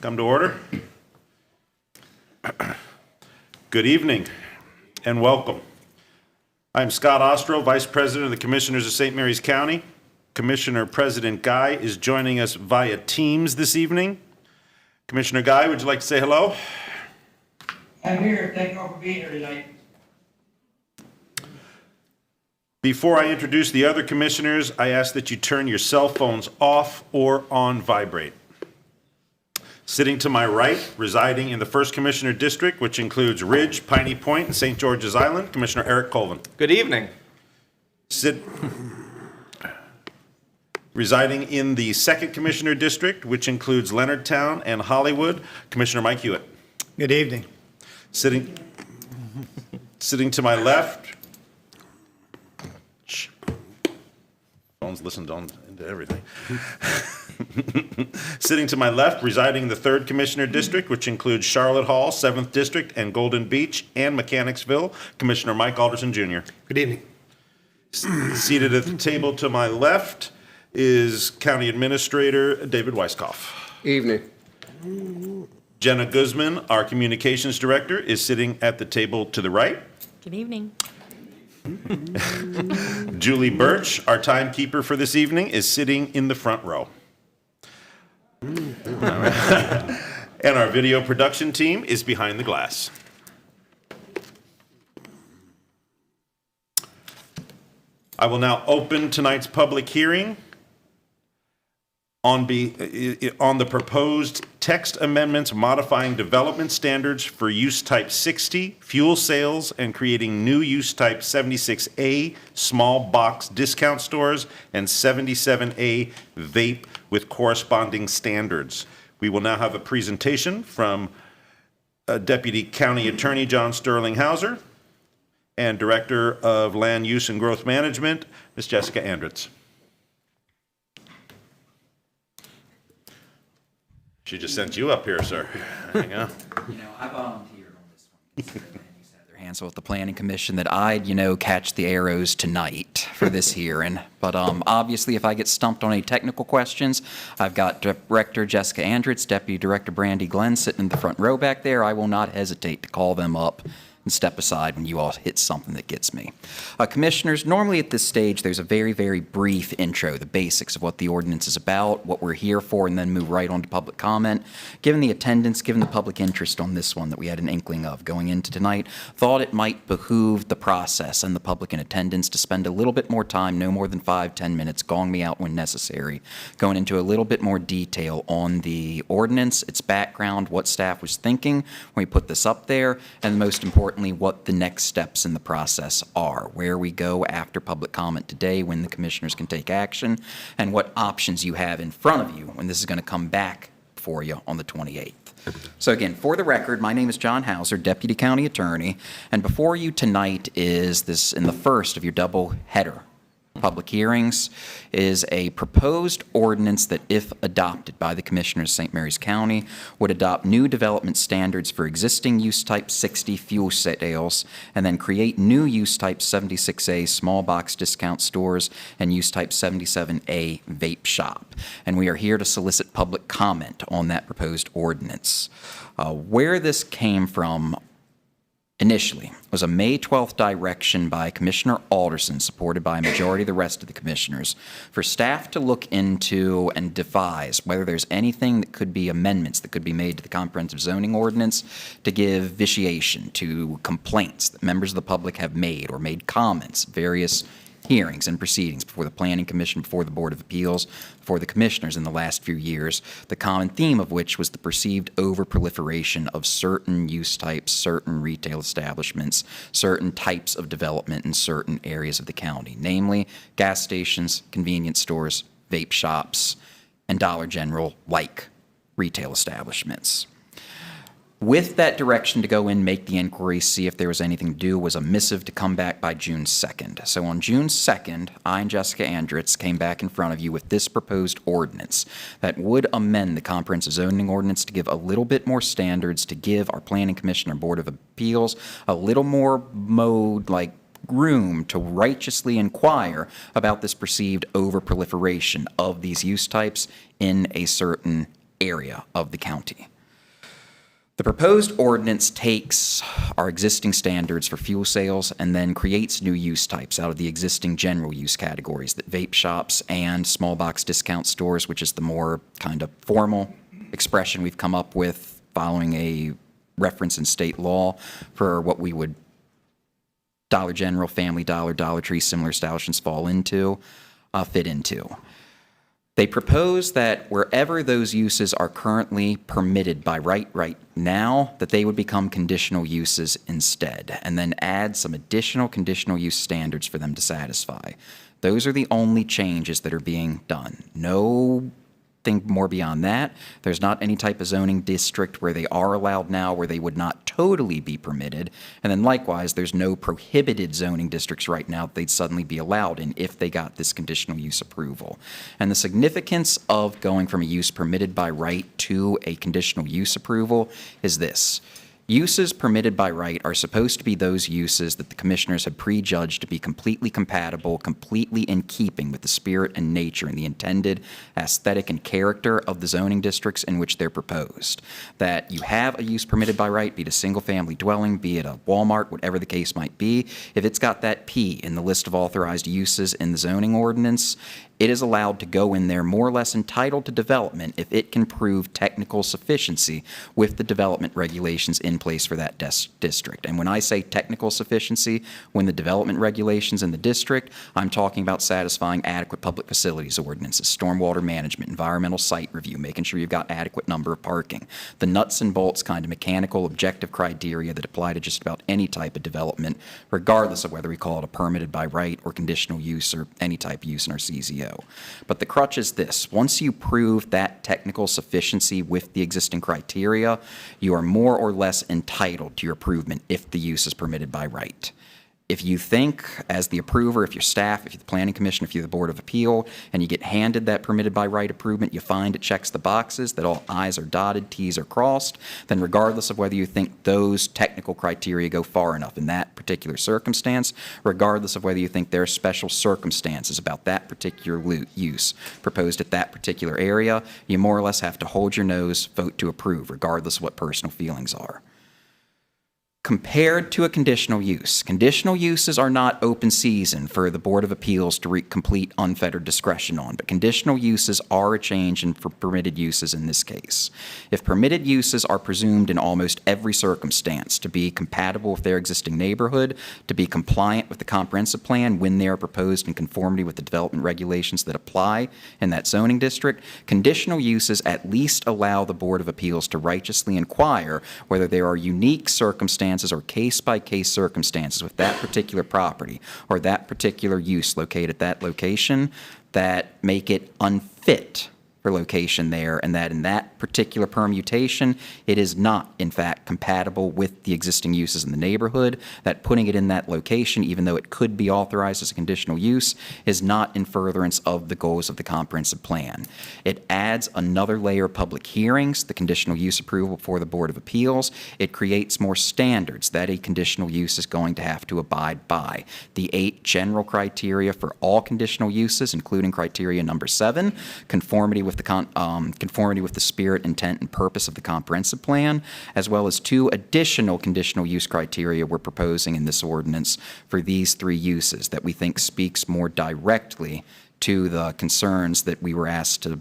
Come to order. Good evening and welcome. I'm Scott Ostro, Vice President of the Commissioners of St. Mary's County. Commissioner President Guy is joining us via Teams this evening. Commissioner Guy, would you like to say hello? I'm here. Thank you all for being here tonight. Before I introduce the other commissioners, I ask that you turn your cell phones off or on vibrate. Sitting to my right, residing in the 1st Commissioner District, which includes Ridge, Piney Point, and St. George's Island, Commissioner Eric Colvin. Good evening. Residing in the 2nd Commissioner District, which includes Leonardtown and Hollywood, Commissioner Mike Hewitt. Good evening. Sitting to my left, phones listen to everything. Sitting to my left, residing in the 3rd Commissioner District, which includes Charlotte Hall, 7th District, and Golden Beach, and Mechanicsville, Commissioner Mike Alderson Jr. Good evening. Seated at the table to my left is County Administrator David Weiskopf. Evening. Jenna Guzman, our Communications Director, is sitting at the table to the right. Good evening. Julie Birch, our timekeeper for this evening, is sitting in the front row. And our video production team is behind the glass. I will now open tonight's public hearing on the proposed text amendments modifying development standards for use type 60, fuel sales, and creating new use type 76A, small box discount stores, and 77A, vape with corresponding standards. We will now have a presentation from Deputy County Attorney John Sterling Hauser and Director of Land Use and Growth Management, Ms. Jessica Andritz. She just sent you up here, sir. There you go. I volunteered on this one, considering the ladies had their hands with the Planning Commission, that I'd, catch the arrows tonight for this hearing. But obviously, if I get stumped on any technical questions, I've got Director Jessica Andritz, Deputy Director Brandy Glenn sitting in the front row back there. I will not hesitate to call them up and step aside when you all hit something that gets me. Commissioners, normally at this stage, there's a very, very brief intro, the basics of what the ordinance is about, what we're here for, and then move right on to public comment. Given the attendance, given the public interest on this one that we had an inkling of going into tonight, thought it might behoove the process and the public in attendance to spend a little bit more time, no more than 5-10 minutes, gong me out when necessary, going into a little bit more detail on the ordinance, its background, what staff was thinking when we put this up there, and most importantly, what the next steps in the process are, where we go after public comment today, when the commissioners can take action, and what options you have in front of you when this is going to come back for you on the 28th. So again, for the record, my name is John Hauser, Deputy County Attorney, and before you tonight is this, in the first of your double header public hearings, is a proposed ordinance that, if adopted by the Commissioners of St. Mary's County, would adopt new development standards for existing use type 60 fuel sales, and then create new use type 76A small box discount stores and use type 77A vape shop. And we are here to solicit public comment on that proposed ordinance. Where this came from initially was a May 12th direction by Commissioner Alderson, supported by a majority of the rest of the commissioners, for staff to look into and devise whether there's anything that could be amendments that could be made to the comprehensive zoning ordinance to give vitiation to complaints that members of the public have made or made comments, various hearings and proceedings before the Planning Commission, before the Board of Appeals, before the commissioners in the last few years, the common theme of which was the perceived over-proliferation of certain use types, certain retail establishments, certain types of development in certain areas of the county, namely gas stations, convenience stores, vape shops, and Dollar General-like retail establishments. With that direction to go in, make the inquiry, see if there was anything to do, was a missive to come back by June 2nd. So on June 2nd, I and Jessica Andritz came back in front of you with this proposed ordinance that would amend the comprehensive zoning ordinance to give a little bit more standards, to give our Planning Commission, our Board of Appeals, a little more room to righteously inquire about this perceived overproliferation of these use types in a certain area of the county. The proposed ordinance takes our existing standards for fuel sales and then creates new use types out of the existing general use categories that vape shops and small box discount stores, which is the more kind of formal expression we've come up with following a reference in state law for what we would Dollar General, Family Dollar, Dollar Tree, similar establishments fit into. They propose that wherever those uses are currently permitted by right now, that they would become conditional uses instead, and then add some additional conditional use standards for them to satisfy. Those are the only changes that are being done. No thing more beyond that. There's not any type of zoning district where they are allowed now where they would not totally be permitted. And then likewise, there's no prohibited zoning districts right now that they'd suddenly be allowed in if they got this conditional use approval. And the significance of going from a use permitted by right to a conditional use approval is this. Uses permitted by right are supposed to be those uses that the commissioners have prejudged to be completely compatible, completely in keeping with the spirit and nature and the intended aesthetic and character of the zoning districts in which they're proposed. That you have a use permitted by right, be it a single-family dwelling, be it a Walmart, whatever the case might be, if it's got that P in the list of authorized uses in the zoning ordinance, it is allowed to go in there more or less entitled to development if it can prove technical sufficiency with the development regulations in place for that district. And when I say technical sufficiency, when the development regulations in the district, I'm talking about satisfying adequate public facilities ordinances, stormwater management, environmental site review, making sure you've got adequate number of parking, the nuts and bolts kind of mechanical objective criteria that apply to just about any type of development, regardless of whether we call it a permitted by right or conditional use or any type of use in our CZO. But the crutch is this. Once you prove that technical sufficiency with the existing criteria, you are more or less entitled to your approval if the use is permitted by right. If you think, as the approver, if your staff, if you're the Planning Commission, if you're the Board of Appeal, and you get handed that permitted by right approval, you find it checks the boxes, that all I's are dotted, T's are crossed, then regardless of whether you think those technical criteria go far enough in that particular circumstance, regardless of whether you think there are special circumstances about that particular use proposed at that particular area, you more or less have to hold your nose, vote to approve, regardless of what personal feelings are. Compared to a conditional use, conditional uses are not open season for the Board of Appeals to complete unfettered discretion on, but conditional uses are a change in for permitted uses in this case. If permitted uses are presumed in almost every circumstance to be compatible with their existing neighborhood, to be compliant with the comprehensive plan when they are proposed in conformity with the development regulations that apply in that zoning district, conditional uses at least allow the Board of Appeals to righteously inquire whether there are unique circumstances or case-by-case circumstances with that particular property or that particular use located at that location that make it unfit for location there, and that in that particular permutation, it is not, in fact, compatible with the existing uses in the neighborhood, that putting it in that location, even though it could be authorized as a conditional use, is not in furtherance of the goals of the comprehensive plan. It adds another layer of public hearings, the conditional use approval for the Board of Appeals. It creates more standards that a conditional use is going to have to abide by. The 8 general criteria for all conditional uses, including criteria number 7, conformity with the spirit, intent, and purpose of the comprehensive plan, as well as 2 additional conditional use criteria we're proposing in this ordinance for these 3 uses that we think speaks more directly to the concerns that we were asked to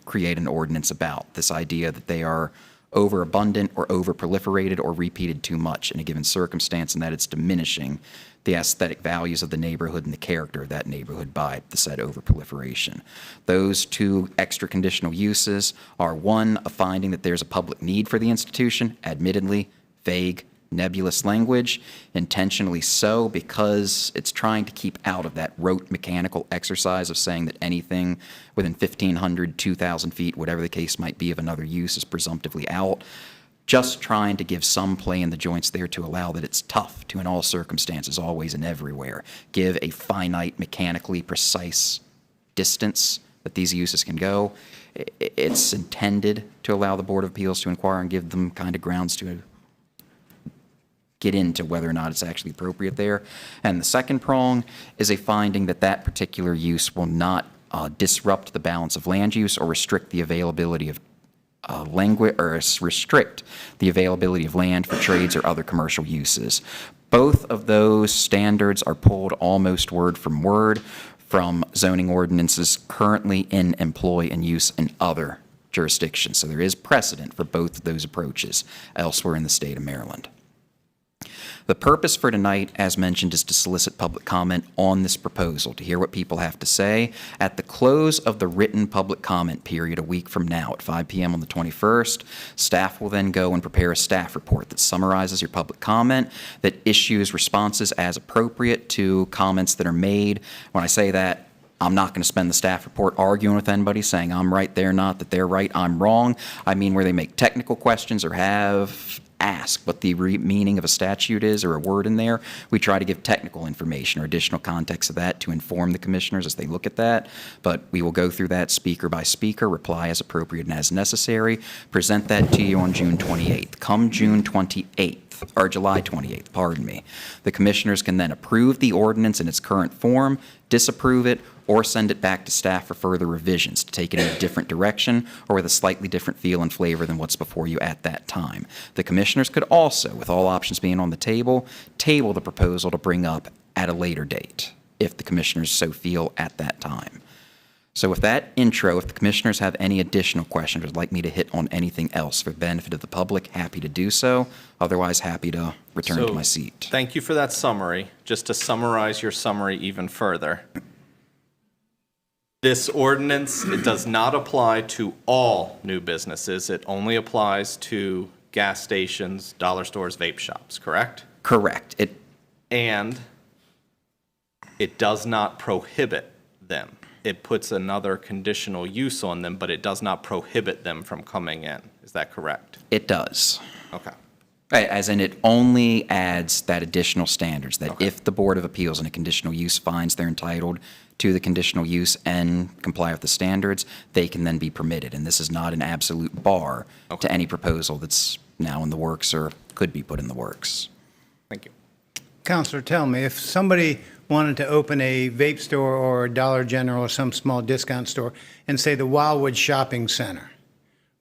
create an ordinance about. This idea that they are overabundant or overproliferated or repeated too much in a given circumstance, and that it's diminishing the aesthetic values of the neighborhood and the character of that neighborhood by the said overproliferation. Those 2 extra conditional uses are 1, a finding that there's a public need for the institution, admittedly vague, nebulous language, intentionally so because it's trying to keep out of that rote mechanical exercise of saying that anything within 1,500, 2,000 feet, whatever the case might be of another use is presumptively out. Just trying to give some play in the joints there to allow that it's tough to, in all circumstances, always and everywhere, give a finite, mechanically precise distance that these uses can go. It's intended to allow the Board of Appeals to inquire and give them kind of grounds to get into whether or not it's actually appropriate there. And the second prong is a finding that that particular use will not disrupt the balance of land use or restrict the availability of restrict the availability of land for trades or other commercial uses. Both of those standards are pulled almost word from word from zoning ordinances currently in employ and use in other jurisdictions. So there is precedent for both of those approaches elsewhere in the state of Maryland. The purpose for tonight, as mentioned, is to solicit public comment on this proposal, to hear what people have to say. At the close of the written public comment period a week from now at 5 p.m. on the 21st, staff will then go and prepare a staff report that summarizes your public comment, that issues responses as appropriate to comments that are made. When I say that, I'm not going to spend the staff report arguing with anybody, saying I'm right, they're not, that they're right, I'm wrong. I mean where they make technical questions or have ask what the meaning of a statute is or a word in there. We try to give technical information or additional context of that to inform the commissioners as they look at that. But we will go through that speaker by speaker, reply as appropriate and as necessary, present that to you on June 28th. Come June 28th, or July 28th, pardon me, the commissioners can then approve the ordinance in its current form, disapprove it, or send it back to staff for further revisions to take it in a different direction or with a slightly different feel and flavor than what's before you at that time. The commissioners could also, with all options being on the table the proposal to bring up at a later date, if the commissioners so feel at that time. So with that intro, if the commissioners have any additional questions or would like me to hit on anything else for the benefit of the public, happy to do so. Otherwise, happy to return to my seat. Thank you for that summary. Just to summarize your summary even further. This ordinance, it does not apply to all new businesses. It only applies to gas stations, dollar stores, vape shops, correct? Correct. And it does not prohibit them. It puts another conditional use on them, but it does not prohibit them from coming in. Is that correct? It does. Okay. As in, it only adds that additional standards that Okay. if the Board of Appeals in a conditional use finds they're entitled to the conditional use and comply with the standards, they can then be permitted. And this is not an absolute bar to any proposal that's now in the works or could be put in the works. Thank you. Counselor, tell me, if somebody wanted to open a vape store or a Dollar General or some small discount store and say the Wildwood Shopping Center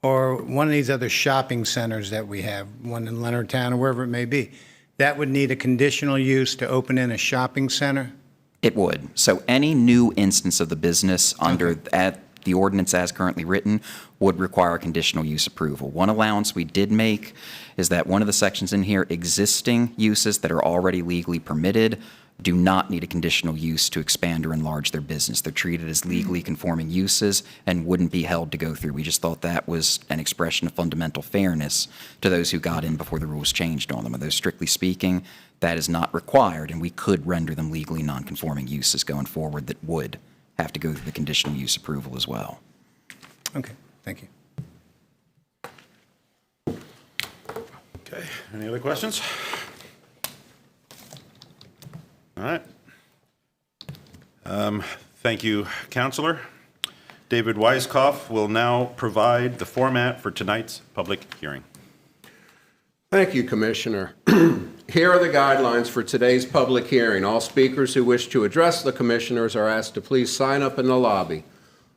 or one of these other shopping centers that we have, one in Leonardtown or wherever it may be, that would need a conditional use to open in a shopping center? It would. So any new instance of the business under at the ordinance as currently written would require conditional use approval. One allowance we did make is that one of the sections in here, existing uses that are already legally permitted, do not need a conditional use to expand or enlarge their business. They're treated as legally conforming uses and wouldn't be held to go through. We just thought that was an expression of fundamental fairness to those who got in before the rules changed on them. Although strictly speaking, that is not required, and we could render them legally non-conforming uses going forward that would have to go through the conditional use approval as well. Okay, thank you. Okay, any other questions? All right. Thank you, Counselor. David Weiskopf will now provide the format for tonight's public hearing. Thank you, Commissioner. Here are the guidelines for today's public hearing. All speakers who wish to address the commissioners are asked to please sign up in the lobby.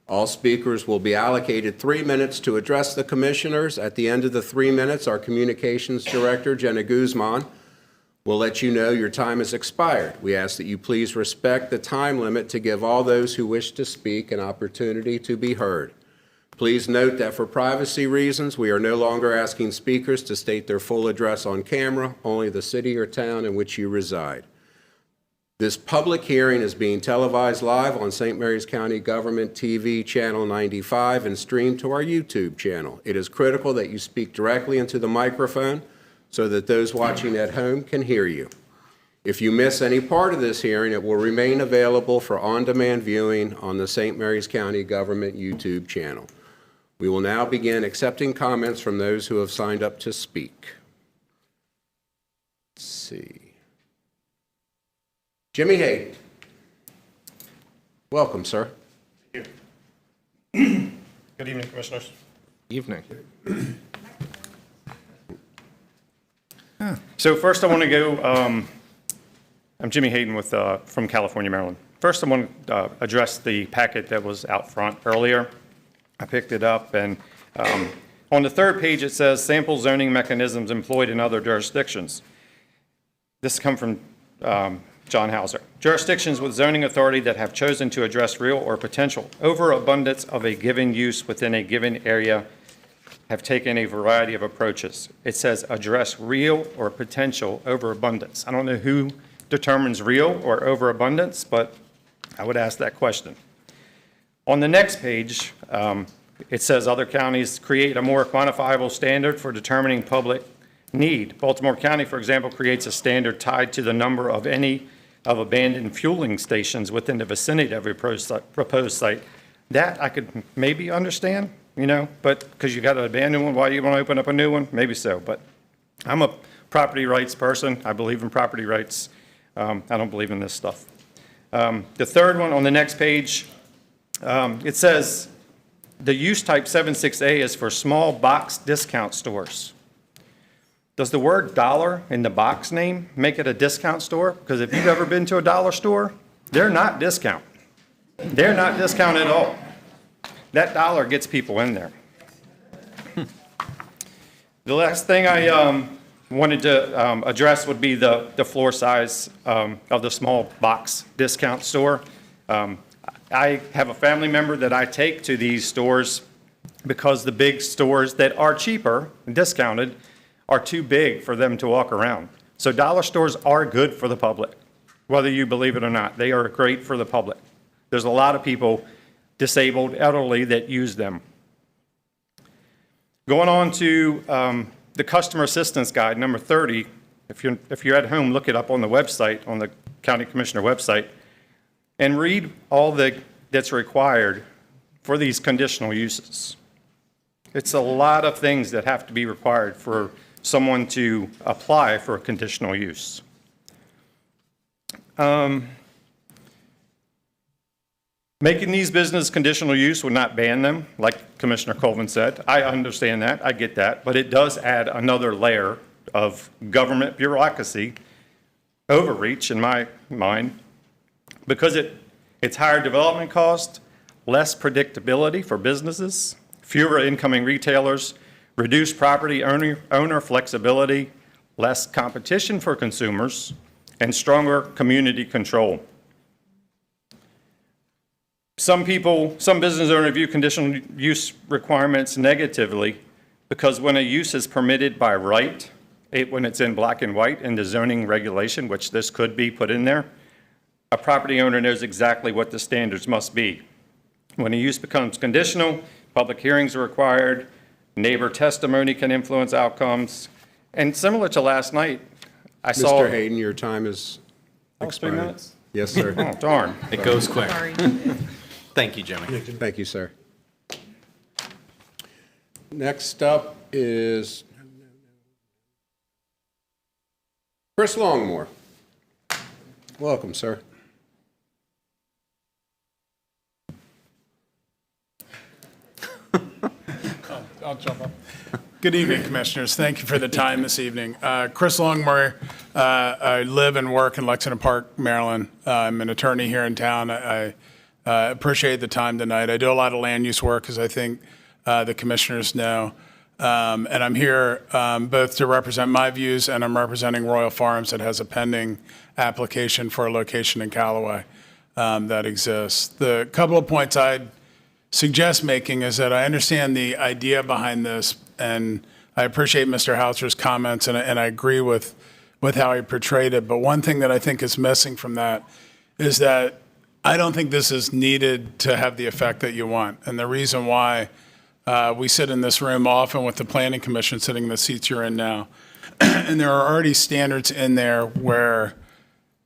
All speakers will be allocated 3 minutes to address the commissioners. At the end of the 3 minutes, our Communications Director, Jenna Guzman, will let you know your time has expired. We ask that you please respect the time limit to give all those who wish to speak an opportunity to be heard. Please note that for privacy reasons, we are no longer asking speakers to state their full address on camera, only the city or town in which you reside. This public hearing is being televised live on St. Mary's County Government TV Channel 95 and streamed to our YouTube channel. It is critical that you speak directly into the microphone so that those watching at home can hear you. If you miss any part of this hearing, it will remain available for on-demand viewing on the St. Mary's County Government YouTube channel. We will now begin accepting comments from those who have signed up to speak. Let's see. Jimmy Hayden. Welcome, sir. Thank you. Good evening, Commissioners. Evening. So first I want to go, I'm Jimmy Hayden from California, Maryland. First I want to address the packet that was out front earlier. I picked it up and On the third page, it says sample zoning mechanisms employed in other jurisdictions. This comes from John Hauser. Jurisdictions with zoning authority that have chosen to address real or potential overabundance of a given use within a given area have taken a variety of approaches. It says address real or potential overabundance. I don't know who determines real or overabundance, but I would ask that question. On the next page, it says other counties create a more quantifiable standard for determining public need. Baltimore County, for example, creates a standard tied to the number of abandoned fueling stations within the vicinity of a proposed site. That I could maybe understand, but because you got to abandon one, why you want to open up a new one? Maybe so, but I'm a property rights person. I believe in property rights. I don't believe in this stuff. The third one on the next page, it says the use type 76A is for small box discount stores. Does the word dollar in the box name make it a discount store? Because if you've ever been to a dollar store, they're not discount. They're not discount at all. That dollar gets people in there. The last thing I wanted to address would be the floor size of the small box discount store. I have a family member that I take to these stores because the big stores that are cheaper and discounted are too big for them to walk around. So dollar stores are good for the public, whether you believe it or not. They are great for the public. There's a lot of people, disabled, elderly, that use them. Going on to the customer assistance guide, number 30. If you're at home, look it up on the website, on the county commissioner website, and read all that's required for these conditional uses. It's a lot of things that have to be required for someone to apply for a conditional use. Making these business conditional use would not ban them, like Commissioner Colvin said. I understand that, I get that, but it does add another layer of government bureaucracy, overreach in my mind, because it's higher development cost, less predictability for businesses, fewer incoming retailers, reduced property owner flexibility, less competition for consumers, and stronger community control. Some business owners view conditional use requirements negatively because when a use is permitted by right, when it's in black and white in the zoning regulation, which this could be put in there, a property owner knows exactly what the standards must be. When a use becomes conditional, public hearings are required, neighbor testimony can influence outcomes, and similar to last night, I saw... Mr. Hayden, your time is expired. 3 minutes? Yes, sir. Oh, darn. It goes quick. Thank you, Jimmy. Thank you, sir. Next up is Chris Longmore. Welcome, sir. I'll jump up. Good evening, Commissioners. Thank you for the time this evening. Chris Longmore. I live and work in Lexington Park, Maryland. I'm an attorney here in town. I appreciate the time tonight. I do a lot of land use work, as I think the Commissioners know. And I'm here both to represent my views, and I'm representing Royal Farms that has a pending application for a location in Callaway that exists. The couple of points I'd suggest making is that I understand the idea behind this, and I appreciate Mr. Hauser's comments, and I agree with how he portrayed it. But one thing that I think is missing from that is that I don't think this is needed to have the effect that you want. And the reason why we sit in this room often with the Planning Commission sitting in the seats you're in now, and there are already standards in there where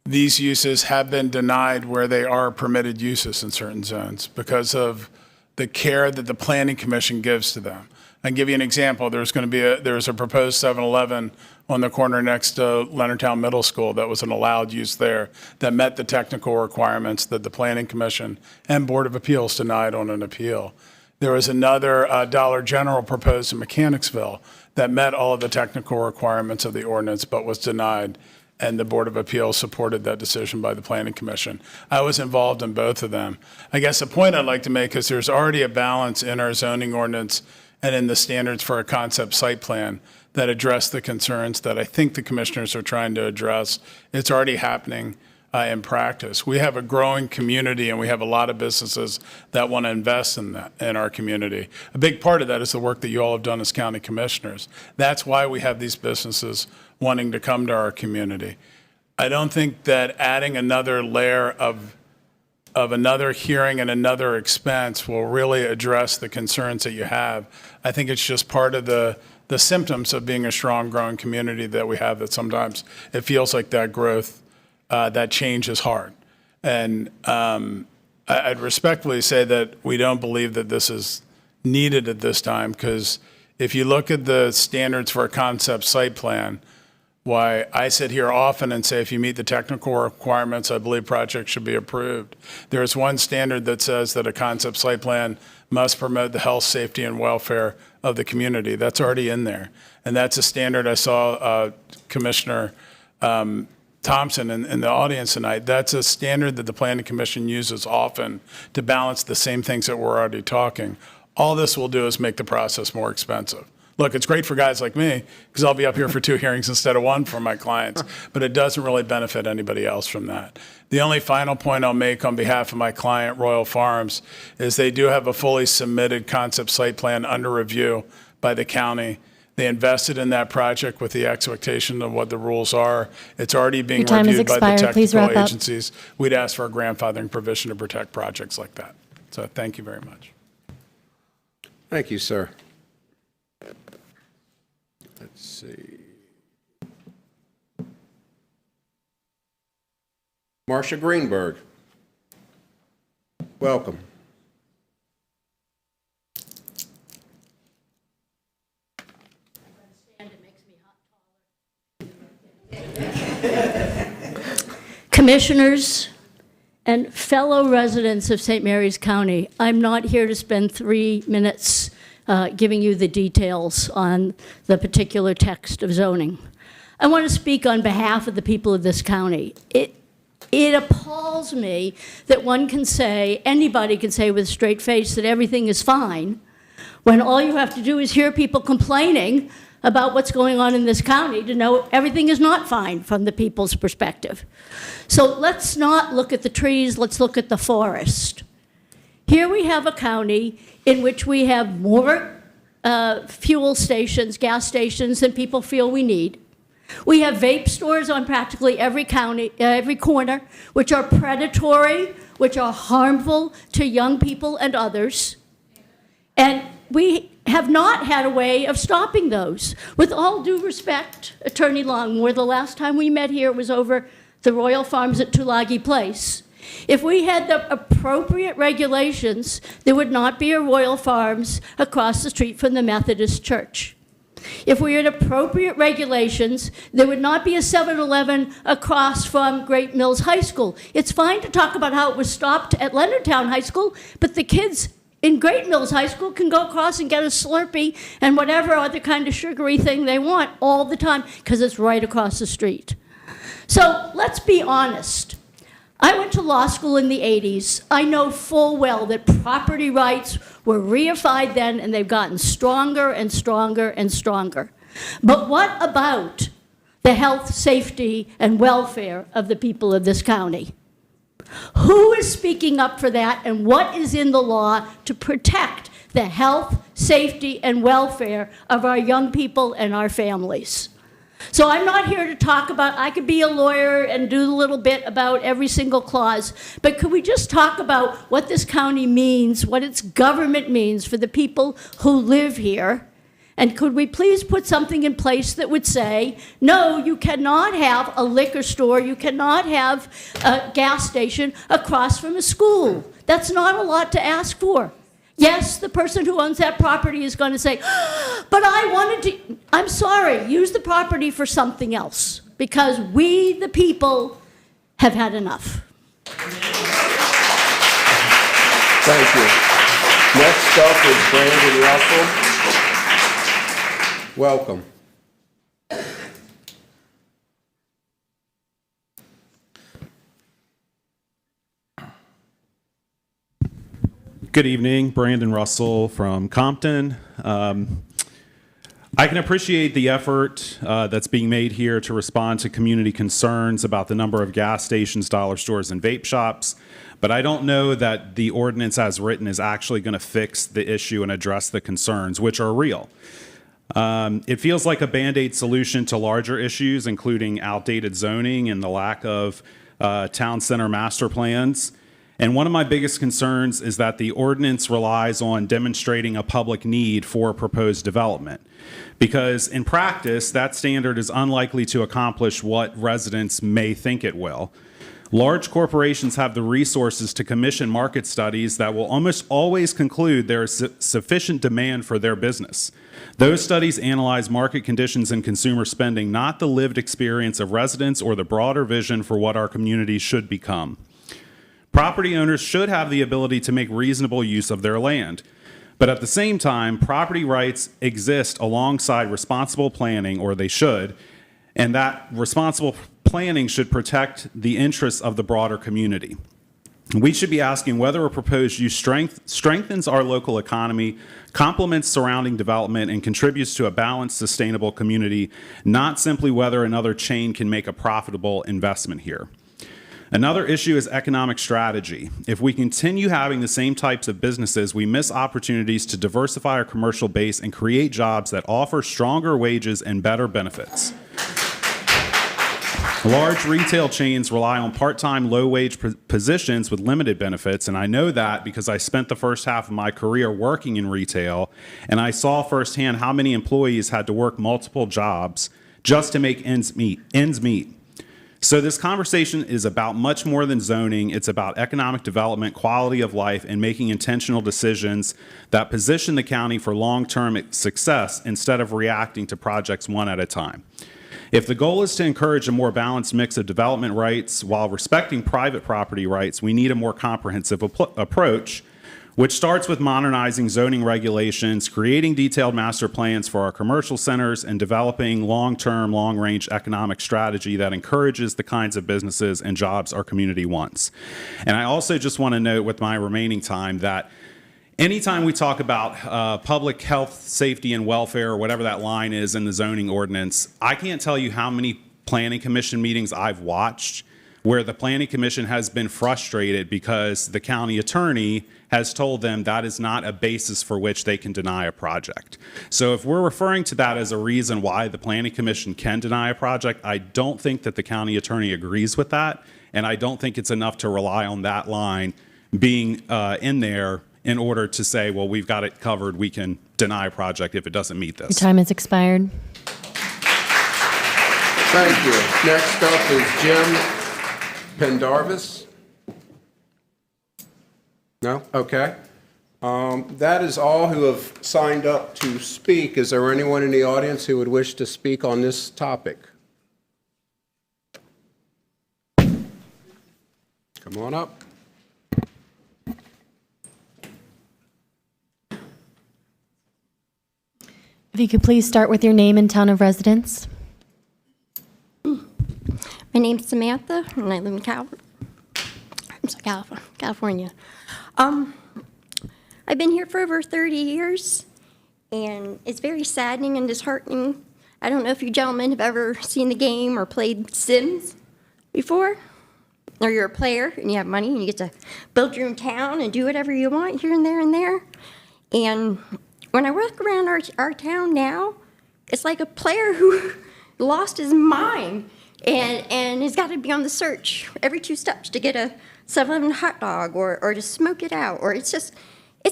these uses have been denied where they are permitted uses in certain zones because of the care that the Planning Commission gives to them. I'll give you an example. There's a proposed 7-Eleven on the corner next to Leonardtown Middle School that was an allowed use there that met the technical requirements that the Planning Commission and Board of Appeals denied on an appeal. There was another Dollar General proposed in Mechanicsville that met all of the technical requirements of the ordinance but was denied, and the Board of Appeals supported that decision by the Planning Commission. I was involved in both of them. I guess the point I'd like to make is there's already a balance in our zoning ordinance and in the standards for a concept site plan that address the concerns that I think the commissioners are trying to address. It's already happening in practice. We have a growing community, and we have a lot of businesses that want to invest in that, in our community. A big part of that is the work that you all have done as county commissioners. That's why we have these businesses wanting to come to our community. I don't think that adding another layer of another hearing and another expense will really address the concerns that you have. I think it's just part of the symptoms of being a strong, growing community that we have, that sometimes it feels like that growth, that change is hard. And I'd respectfully say that we don't believe that this is needed at this time, because if you look at the standards for a concept site plan, why I sit here often and say if you meet the technical requirements, I believe projects should be approved. There is one standard that says that a concept site plan must promote the health, safety, and welfare of the community. That's already in there. And that's a standard I saw Commissioner Thompson in the audience tonight. That's a standard that the Planning Commission uses often to balance the same things that we're already talking. All this will do is make the process more expensive. Look, it's great for guys like me, because I'll be up here for 2 hearings instead of 1 for my clients, but it doesn't really benefit anybody else from that. The only final point I'll make on behalf of my client, Royal Farms, is they do have a fully submitted concept site plan under review by the county. They invested in that project with the expectation of what the rules are. It's already being Your time has reviewed by the expired. Please technical wrap up. agencies. We'd ask for a grandfathering provision to protect projects like that. So thank you very much. Thank you, sir. Let's see. Marcia Greenberg, welcome. Commissioners and fellow residents of St. Mary's County, I'm not here to spend 3 minutes giving you the details on the particular text of zoning. I want to speak on behalf of the people of this county. It appalls me that one can say, anybody can say with a straight face that everything is fine, when all you have to do is hear people complaining about what's going on in this county to know everything is not fine from the people's perspective. So let's not look at the trees, let's look at the forest. Here we have a county in which we have more fuel stations, gas stations than people feel we need. We have vape stores on practically every corner, which are predatory, which are harmful to young people and others. And we have not had a way of stopping those. With all due respect, Attorney Longmore, the last time we met here was over the Royal Farms at Tulagi Place. If we had the appropriate regulations, there would not be a Royal Farms across the street from the Methodist Church. If we had appropriate regulations, there would not be a 7-Eleven across from Great Mills High School. It's fine to talk about how it was stopped at Leonardtown High School, but the kids in Great Mills High School can go across and get a Slurpee and whatever other kind of sugary thing they want all the time because it's right across the street. So let's be honest. I went to law school in the 80s. I know full well that property rights were reified then, and they've gotten stronger and stronger and stronger. But what about the health, safety, and welfare of the people of this county? Who is speaking up for that, and what is in the law to protect the health, safety, and welfare of our young people and our families? So I'm not here to talk about, I could be a lawyer and do a little bit about every single clause, but could we just talk about what this county means, what its government means for the people who live here? And could we please put something in place that would say, no, you cannot have a liquor store, you cannot have a gas station across from a school. That's not a lot to ask for. Yes, the person who owns that property is going to say, but I wanted to, I'm sorry, use the property for something else, because we, the people, have had enough. Thank you. Next up is Brandon Russell. Welcome. Good evening, Brandon Russell from Compton. I can appreciate the effort that's being made here to respond to community concerns about the number of gas stations, dollar stores, and vape shops, but I don't know that the ordinance as written is actually going to fix the issue and address the concerns, which are real. It feels like a Band-Aid solution to larger issues, including outdated zoning and the lack of town center master plans. And one of my biggest concerns is that the ordinance relies on demonstrating a public need for proposed development. Because in practice, that standard is unlikely to accomplish what residents may think it will. Large corporations have the resources to commission market studies that will almost always conclude there is sufficient demand for their business. Those studies analyze market conditions and consumer spending, not the lived experience of residents or the broader vision for what our community should become. Property owners should have the ability to make reasonable use of their land. But at the same time, property rights exist alongside responsible planning, or they should, and that responsible planning should protect the interests of the broader community. We should be asking whether a proposed use strengthens our local economy, complements surrounding development, and contributes to a balanced, sustainable community, not simply whether another chain can make a profitable investment here. Another issue is economic strategy. If we continue having the same types of businesses, we miss opportunities to diversify our commercial base and create jobs that offer stronger wages and better benefits. Large retail chains rely on part-time, low-wage positions with limited benefits, and I know that because I spent the first half of my career working in retail, and I saw firsthand how many employees had to work multiple jobs just to make ends meet. So this conversation is about much more than zoning. It's about economic development, quality of life, and making intentional decisions that position the county for long-term success instead of reacting to projects one at a time. If the goal is to encourage a more balanced mix of development rights while respecting private property rights, we need a more comprehensive approach, which starts with modernizing zoning regulations, creating detailed master plans for our commercial centers, and developing long-term, long-range economic strategy that encourages the kinds of businesses and jobs our community wants. And I also just want to note with my remaining time that anytime we talk about public health, safety, and welfare, or whatever that line is in the zoning ordinance, I can't tell you how many planning commission meetings I've watched where the planning commission has been frustrated because the county attorney has told them that is not a basis for which they can deny a project. So if we're referring to that as a reason why the planning commission can deny a project, I don't think that the county attorney agrees with that, and I don't think it's enough to rely on that line being in there in order to say, well, we've got it covered, we can deny a project if it doesn't meet this. Your time has expired. Thank you. Next up is Jim Pendarvis? No? Okay. That is all who have signed up to speak. Is there anyone in the audience who would wish to speak on this topic? Come on up. If you could please start with your name and town of residence. My name's Samantha, and I live in California. I've been here for over 30 years, and it's very saddening and disheartening. I don't know if you gentlemen have ever seen the game or played Sims before, or you're a player and you have money and you get to build your own town and do whatever you want here and there and there. And when I walk around our town now, it's like a player who lost his mind. And he's got to be on the search every 2 steps to get a 7-Eleven hot dog or to smoke it out. Or it's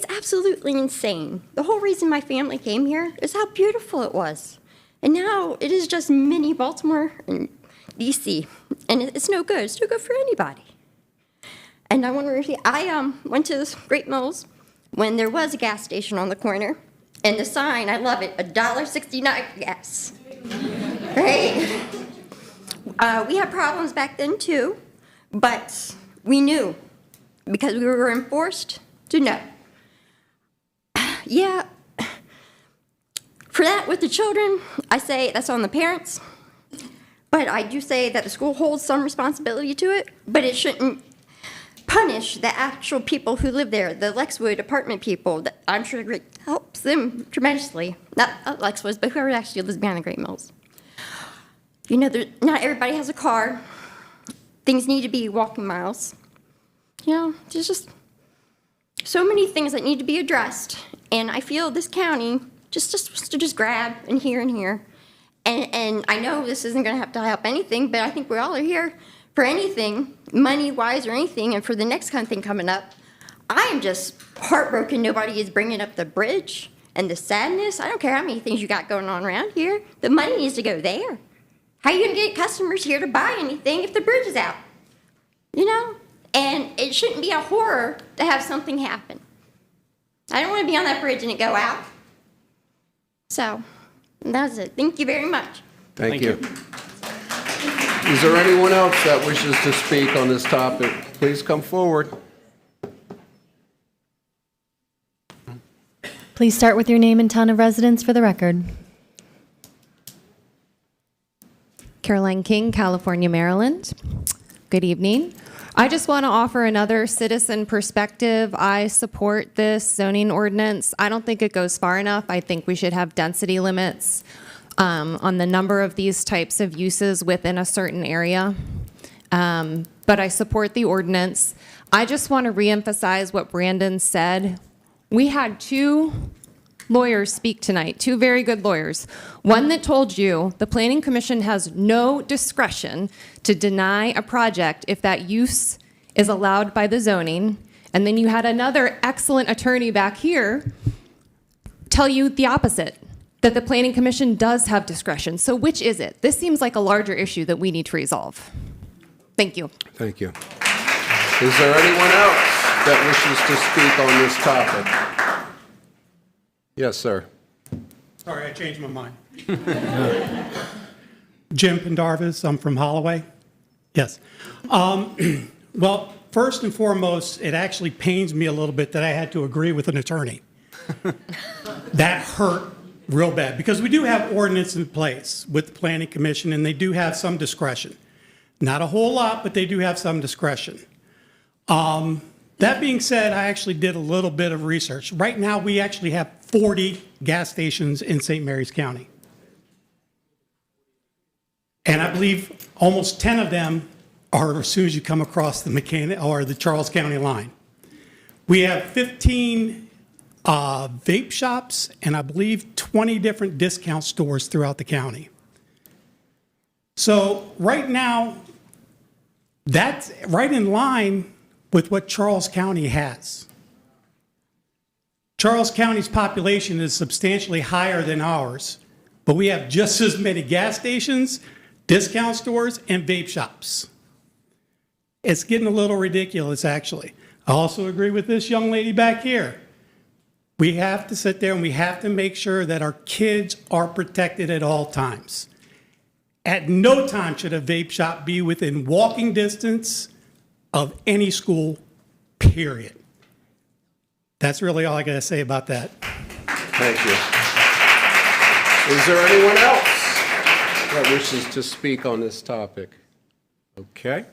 absolutely insane. The whole reason my family came here is how beautiful it was. And now it is just mini Baltimore and D.C. And it's no good. It's no good for anybody. And I wonder if I went to this Great Mills when there was a gas station on the corner. And the sign, I love it, $1.69 gas. Right? We had problems back then too, but we knew because we were enforced to know. Yeah, for that with the children, I say that's on the parents, but I do say that the school holds some responsibility to it, but it shouldn't punish the actual people who live there, the Lexwood apartment people. That I'm sure it helps them tremendously. Not Lexwood, but whoever actually lives behind the Great Mills. You know, not everybody has a car. Things need to be walking miles. You know, there's just so many things that need to be addressed. And I feel this county just grab and here and here. And I know this isn't going to have to help anything, but I think we all are here for anything, money-wise or anything, and for the next kind of thing coming up. I am just heartbroken nobody is bringing up the bridge and the sadness. I don't care how many things you got going on around here. The money needs to go there. How are you going to get customers here to buy anything if the bridge is out? You know? And it shouldn't be a horror to have something happen. I don't want to be on that bridge and it go out. So, that's it. Thank you very much. Thank you. Is there anyone else that wishes to speak on this topic? Please come forward. Please start with your name and town of residence for the record. Caroline King, California, Maryland. Good evening. I just want to offer another citizen perspective. I support this zoning ordinance. I don't think it goes far enough. I think we should have density limits on the number of these types of uses within a certain area. But I support the ordinance. I just want to reemphasize what Brandon said. We had two lawyers speak tonight, two very good lawyers. One that told you the Planning Commission has no discretion to deny a project if that use is allowed by the zoning. And then you had another excellent attorney back here tell you the opposite, that the Planning Commission does have discretion. So which is it? This seems like a larger issue that we need to resolve. Thank you. Thank you. Is there anyone else that wishes to speak on this topic? Yes, sir. Sorry, I changed my mind. Jim Pendarvis, I'm from Holloway. Yes. Well, first and foremost, it actually pains me a little bit that I had to agree with an attorney. That hurt real bad, because we do have ordinance in place with the Planning Commission, and they do have some discretion. Not a whole lot, but they do have some discretion. That being said, I actually did a little bit of research. Right now, we actually have 40 gas stations in St. Mary's County. And I believe almost 10 of them are as soon as you come across the the Charles County line. We have 15 vape shops and I believe 20 different discount stores throughout the county. So right now, that's right in line with what Charles County has. Charles County's population is substantially higher than ours, but we have just as many gas stations, discount stores, and vape shops. It's getting a little ridiculous, actually. I also agree with this young lady back here. We have to sit there and we have to make sure that our kids are protected at all times. At no time should a vape shop be within walking distance of any school, period. That's really all I got to say about that. Thank you. Is there anyone else that wishes to speak on this topic? Okay.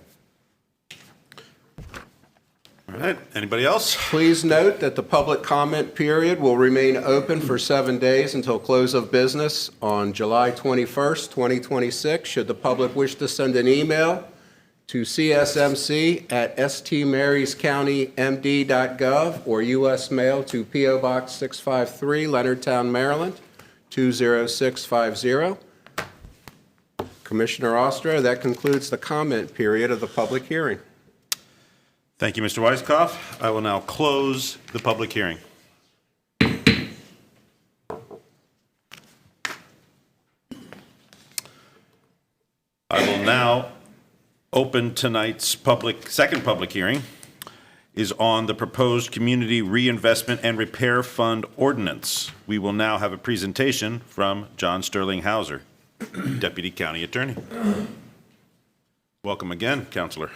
All right, anybody else? Please note that the public comment period will remain open for 7 days until close of business on July 21st, 2026. Should the public wish to send an email to csmc@stmaryscountymd.gov or U.S. mail to P.O. Box 653, Leonardtown, Maryland, 20650. Commissioner Ostrow, that concludes the comment period of the public hearing. Thank you, Mr. Weiskopf. I will now close the public hearing. I will now open tonight's second public hearing is on the proposed Community Reinvestment and Repair Fund Ordinance. We will now have a presentation from John Sterling Hauser, Deputy County Attorney. Welcome again, Counselor.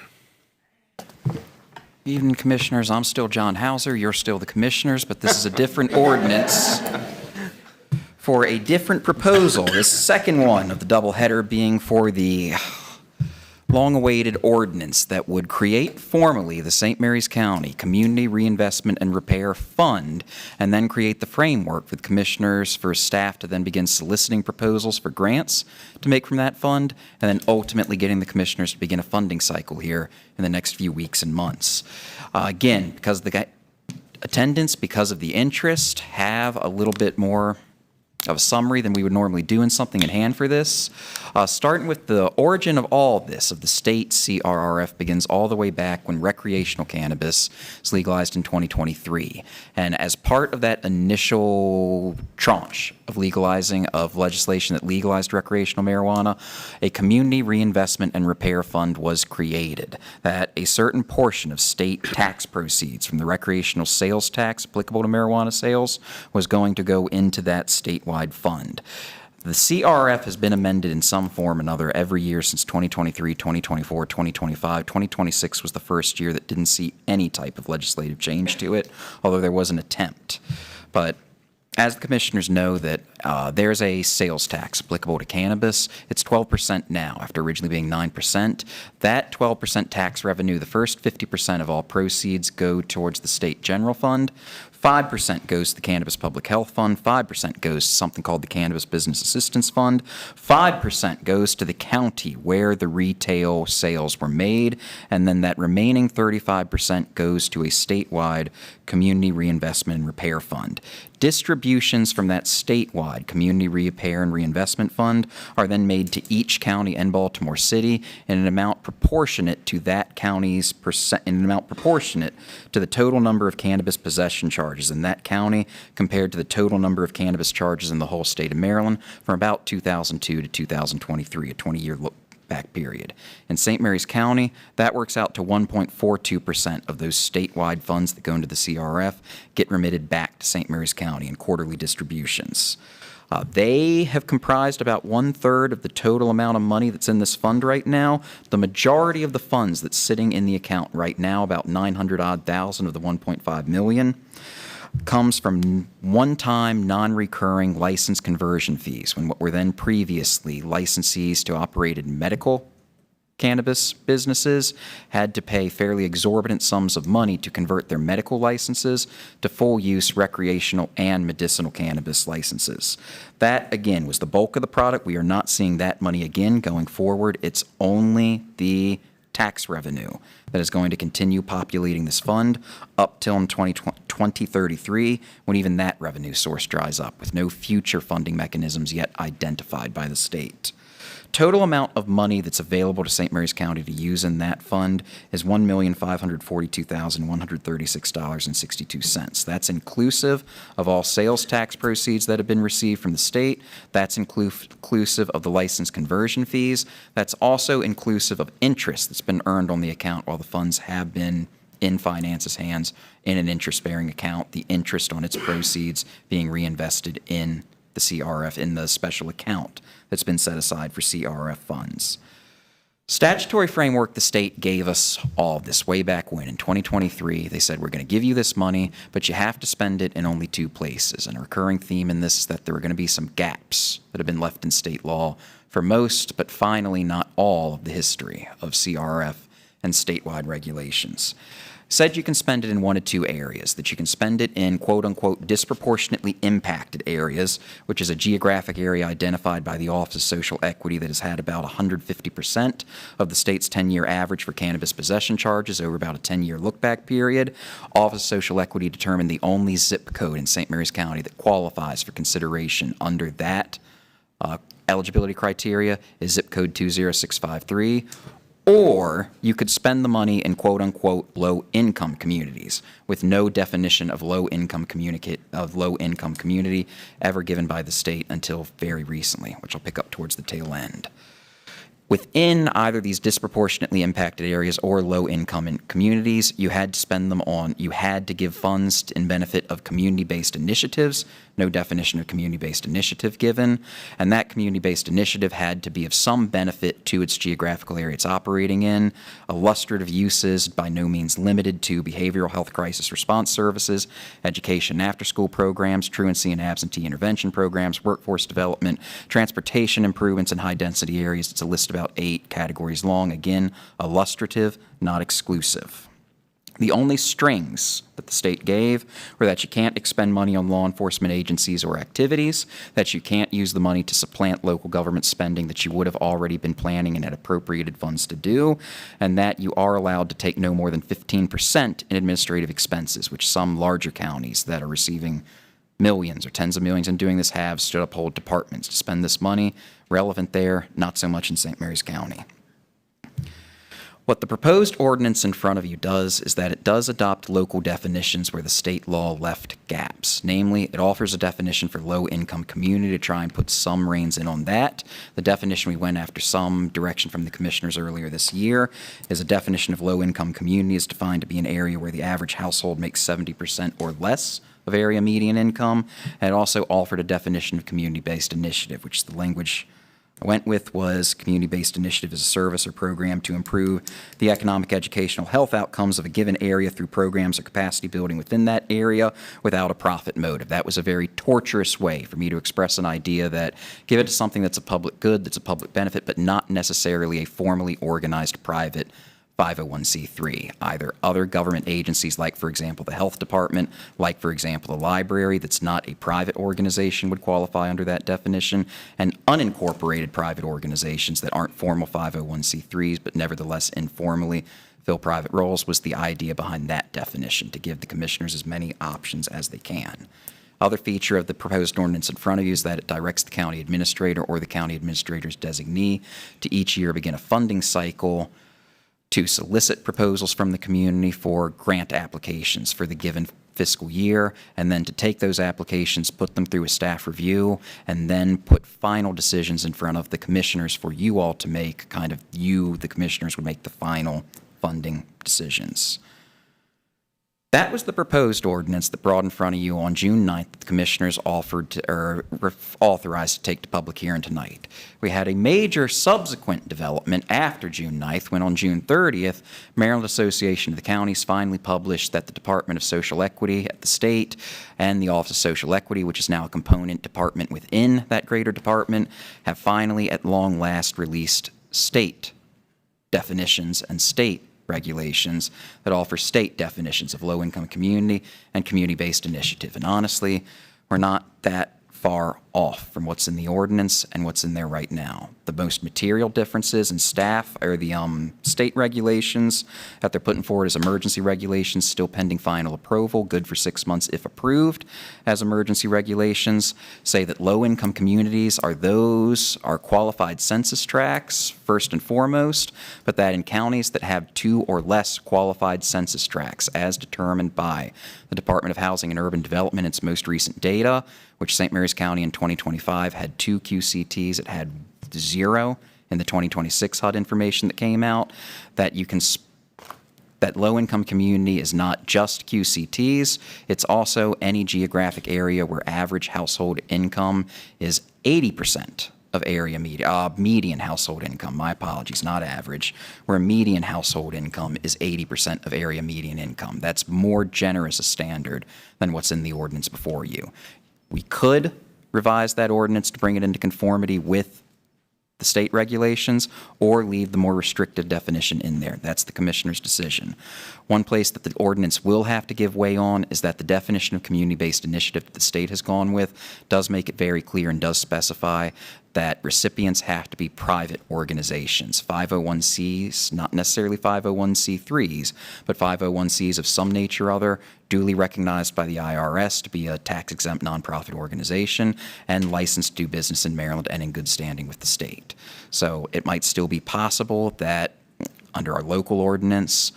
Evening, Commissioners. I'm still John Hauser. You're still the Commissioners, but this is a different ordinance for a different proposal. This second one of the doubleheader being for the long-awaited ordinance that would create formally the St. Mary's County Community Reinvestment and Repair Fund, and then create the framework for the commissioners, for staff to then begin soliciting proposals for grants to make from that fund, and then ultimately getting the commissioners to begin a funding cycle here in the next few weeks and months. Again, because of the attendance, because of the interest, have a little bit more of a summary than we would normally do in something in hand for this. Starting with the origin of all of this, of the state CRRF, begins all the way back when recreational cannabis was legalized in 2023. And as part of that initial tranche of legalizing of legislation that legalized recreational marijuana, a community reinvestment and repair fund was created, that a certain portion of state tax proceeds from the recreational sales tax applicable to marijuana sales was going to go into that statewide fund. The CRF has been amended in some form or another every year since 2023, 2024, 2025. 2026 was the first year that didn't see any type of legislative change to it, although there was an attempt. But as the commissioners know, that there's a sales tax applicable to cannabis. It's 12% now, after originally being 9%. That 12% tax revenue, the first 50% of all proceeds go towards the state general fund. 5% goes to the Cannabis Public Health Fund, 5% goes to something called the Cannabis Business Assistance Fund, 5% goes to the county where the retail sales were made, and then that remaining 35% goes to a statewide Community Reinvestment and Repair Fund. Distributions from that statewide Community Repair and Reinvestment Fund are then made to each county and Baltimore City in an amount proportionate to that county's in an amount proportionate to the total number of cannabis possession charges in that county compared to the total number of cannabis charges in the whole state of Maryland from about 2002 to 2023, a 20-year look back period. In St. Mary's County, that works out to 1.42% of those statewide funds that go into the CRF get remitted back to St. Mary's County in quarterly distributions. They have comprised about 1/3 of the total amount of money that's in this fund right now. The majority of the funds that's sitting in the account right now, about 900-odd thousand of the 1.5 million, comes from one-time, non-recurring license conversion fees, when what were then previously licensees to operated medical cannabis businesses had to pay fairly exorbitant sums of money to convert their medical licenses to full-use recreational and medicinal cannabis licenses. That, again, was the bulk of the product. We are not seeing that money again going forward. It's only the tax revenue that is going to continue populating this fund up till in 2033, when even that revenue source dries up, with no future funding mechanisms yet identified by the state. Total amount of money that's available to St. Mary's County to use in that fund is $1,542,136.62. That's inclusive of all sales tax proceeds that have been received from the state. That's inclusive of the license conversion fees. That's also inclusive of interest that's been earned on the account while the funds have been in finance's hands in an interest-bearing account, the interest on its proceeds being reinvested in the CRF, in the special account that's been set aside for CRF funds. Statutory framework, the state gave us all of this way back when. In 2023, they said, we're going to give you this money, but you have to spend it in only 2 places. And a recurring theme in this is that there were going to be some gaps that have been left in state law for most, but finally not all, of the history of CRF and statewide regulations. Said you can spend it in 1 of 2 areas, that you can spend it in quote-unquote disproportionately impacted areas, which is a geographic area identified by the Office of Social Equity that has had about 150% of the state's 10-year average for cannabis possession charges over about a 10-year look-back period. Office of Social Equity determined the only zip code in St. Mary's County that qualifies for consideration under that eligibility criteria is zip code 20653. Or you could spend the money in quote-unquote low-income communities with no definition of low-income community ever given by the state until very recently, which I'll pick up towards the tail end. Within either these disproportionately impacted areas or low-income communities, you had to give funds in benefit of community-based initiatives, no definition of community-based initiative given, and that community-based initiative had to be of some benefit to its geographical area it's operating in. Illustrative uses, by no means limited to behavioral health crisis response services, education and after-school programs, truancy and absentee intervention programs, workforce development, transportation improvements in high-density areas. It's a list about about 8 categories long. Again, illustrative, not exclusive. The only strings that the state gave were that you can't expend money on law enforcement agencies or activities, that you can't use the money to supplant local government spending that you would have already been planning and had appropriated funds to do, and that you are allowed to take no more than 15% in administrative expenses, which some larger counties that are receiving millions or tens of millions in doing this have stood up whole departments to spend this money. Relevant there, not so much in St. Mary's County. What the proposed ordinance in front of you does is that it does adopt local definitions where the state law left gaps. Namely, it offers a definition for low-income community to try and put some reins in on that. The definition we went after some direction from the commissioners earlier this year is a definition of low-income community is defined to be an area where the average household makes 70% or less of area median income. And it also offered a definition of community-based initiative, which the language I went with was community-based initiative as a service or program to improve the economic, educational, health outcomes of a given area through programs or capacity building within that area without a profit motive. That was a very torturous way for me to express an idea that give it to something that's a public good, that's a public benefit, but not necessarily a formally organized private 501c3, either other government agencies like, for example, the health department, like, for example, the library that's not a private organization would qualify under that definition, and unincorporated private organizations that aren't formal 501c3s but nevertheless informally fill private roles was the idea behind that definition, to give the commissioners as many options as they can. Other feature of the proposed ordinance in front of you is that it directs the county administrator or the county administrator's designee to each year begin a funding cycle to solicit proposals from the community for grant applications for the given fiscal year, and then to take those applications, put them through a staff review, and then put final decisions in front of the commissioners for you all to make. The commissioners would make the final funding decisions. That was the proposed ordinance that brought in front of you on June 9th that the commissioners authorized to take to public hearing tonight. We had a major subsequent development after June 9th when on June 30th, Maryland Association of the Counties finally published that the Department of Social Equity at the state and the Office of Social Equity, which is now a component department within that greater department, have finally at long last released state definitions and state regulations that offer state definitions of low-income community and community-based initiative. And honestly, we're not that far off from what's in the ordinance and what's in there right now. The most material differences in staff are the state regulations that they're putting forward as emergency regulations, still pending final approval, good for 6 months if approved as emergency regulations, say that low-income communities are qualified census tracts, first and foremost, but that in counties that have 2 or less qualified census tracts, as determined by the Department of Housing and Urban Development, its most recent data, which St. Mary's County in 2025 had 2 QCTs, it had 0 in the 2026 HUD information that came out, that low-income community is not just QCTs, it's also any geographic area where average household income is 80% of area median household income, my apologies, not average, where median household income is 80% of area median income. That's more generous a standard than what's in the ordinance before you. We could revise that ordinance to bring it into conformity with the state regulations or leave the more restrictive definition in there. That's the commissioner's decision. One place that the ordinance will have to give way on is that the definition of community-based initiative that the state has gone with does make it very clear and does specify that recipients have to be private organizations, 501Cs, not necessarily 501C3s, but 501Cs of some nature or other, duly recognized by the IRS to be a tax-exempt nonprofit organization and licensed to do business in Maryland and in good standing with the state. So it might still be possible that under our local ordinance,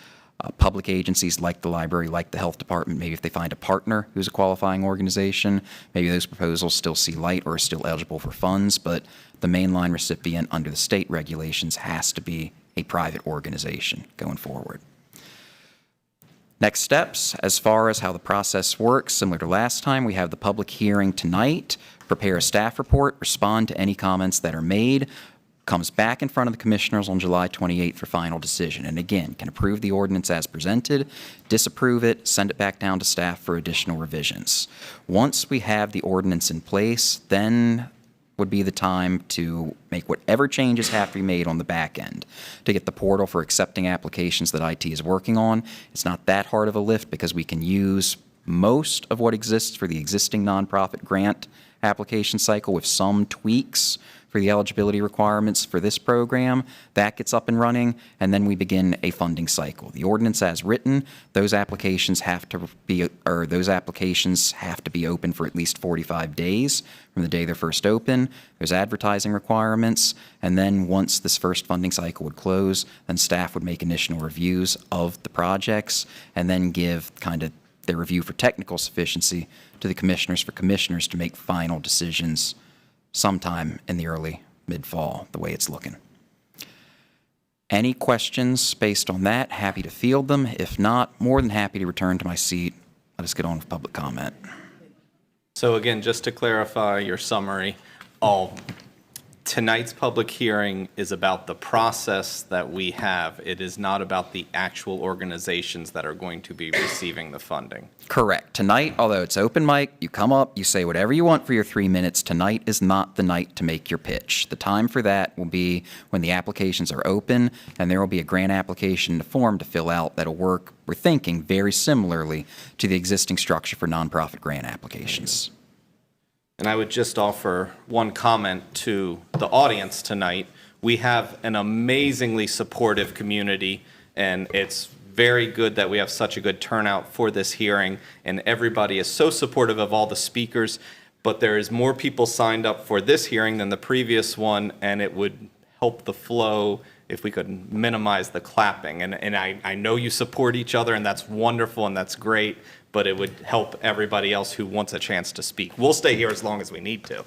public agencies like the library, like the health department, maybe if they find a partner who's a qualifying organization, maybe those proposals still see light or are still eligible for funds, but the mainline recipient under the state regulations has to be a private organization going forward. Next steps, as far as how the process works, similar to last time, we have the public hearing tonight, prepare a staff report, respond to any comments that are made, comes back in front of the commissioners on July 28th for final decision. And again, can approve the ordinance as presented, disapprove it, send it back down to staff for additional revisions. Once we have the ordinance in place, then would be the time to make whatever changes have to be made on the back end to get the portal for accepting applications that IT is working on. It's not that hard of a lift because we can use most of what exists for the existing nonprofit grant application cycle with some tweaks for the eligibility requirements for this program. That gets up and running, and then we begin a funding cycle. The ordinance as written, those applications have to be open for at least 45 days from the day they're first open. There's advertising requirements, and then once this first funding cycle would close, then staff would make initial reviews of the projects and then give kind of their review for technical sufficiency to the commissioners for commissioners to make final decisions sometime in the early mid-fall, the way it's looking. Any questions based on that? Happy to field them. If not, more than happy to return to my seat. Let us get on with public comment. So again, just to clarify your summary, tonight's public hearing is about the process that we have. It is not about the actual organizations that are going to be receiving the funding. Correct. Tonight, although it's open mic, you come up, you say whatever you want for your 3 minutes. Tonight is not the night to make your pitch. The time for that will be when the applications are open, and there will be a grant application form to fill out that'll work, we're thinking, very similarly to the existing structure for nonprofit grant applications. And I would just offer one comment to the audience tonight. We have an amazingly supportive community, and it's very good that we have such a good turnout for this hearing, and everybody is so supportive of all the speakers, but there is more people signed up for this hearing than the previous one, and it would help the flow if we could minimize the clapping. And I know you support each other, and that's wonderful, and that's great, but it would help everybody else who wants a chance to speak. We'll stay here as long as we need to,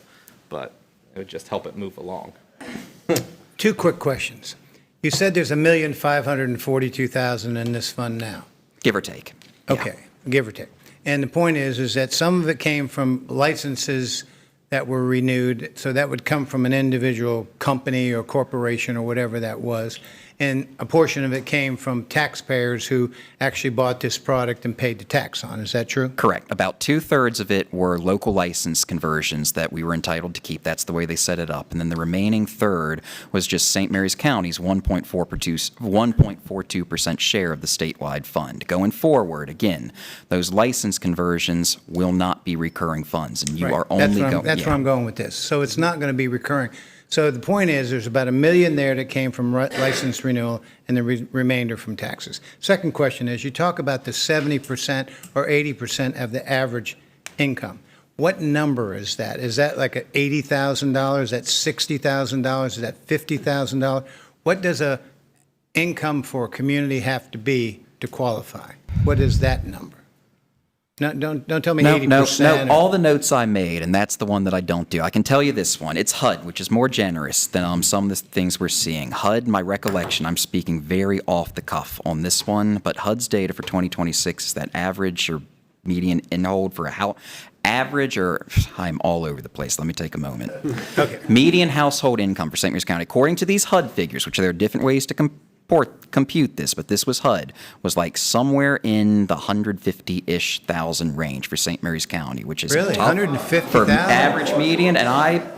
but it would just help it move along. 2 quick questions. You said there's $1,542,000 in this fund now. Give or take. Yeah. Okay, give or take. And the point is that some of it came from licenses that were renewed, so that would come from an individual company or corporation or whatever that was. And a portion of it came from taxpayers who actually bought this product and paid the tax on. Is that true? Correct. About 2/3 of it were local license conversions that we were entitled to keep. That's the way they set it up. And then the remaining third was just St. Mary's County's 1.42% share of the statewide fund. Going forward, again, those license conversions will not be recurring funds, and you Right. are only going. That's where I'm going with this. So it's not going to be recurring. So the point is, there's about $1 million there that came from license renewal and the remainder from taxes. Second question is, you talk about the 70% or 80% of the average income. What number is that? Is that like $80,000? Is that $60,000? Is that $50,000? What does a income for a community have to be to qualify? What is that number? No, don't tell me 80%. No, all the notes I made, and that's the one that I don't do. I can tell you this one. It's HUD, which is more generous than some of the things we're seeing. HUD, my recollection, I'm speaking very off the cuff on this one, but HUD's data for 2026 is that average or median in-hold for a house. Average or, I'm all over the place. Let me take a moment. Okay. Median household income for St. Mary's County, according to these HUD figures, which there are different ways to compute this, but this was HUD, was like somewhere in the 150-ish thousand range for St. Mary's County, which is Really? tough 150,000? for average median. And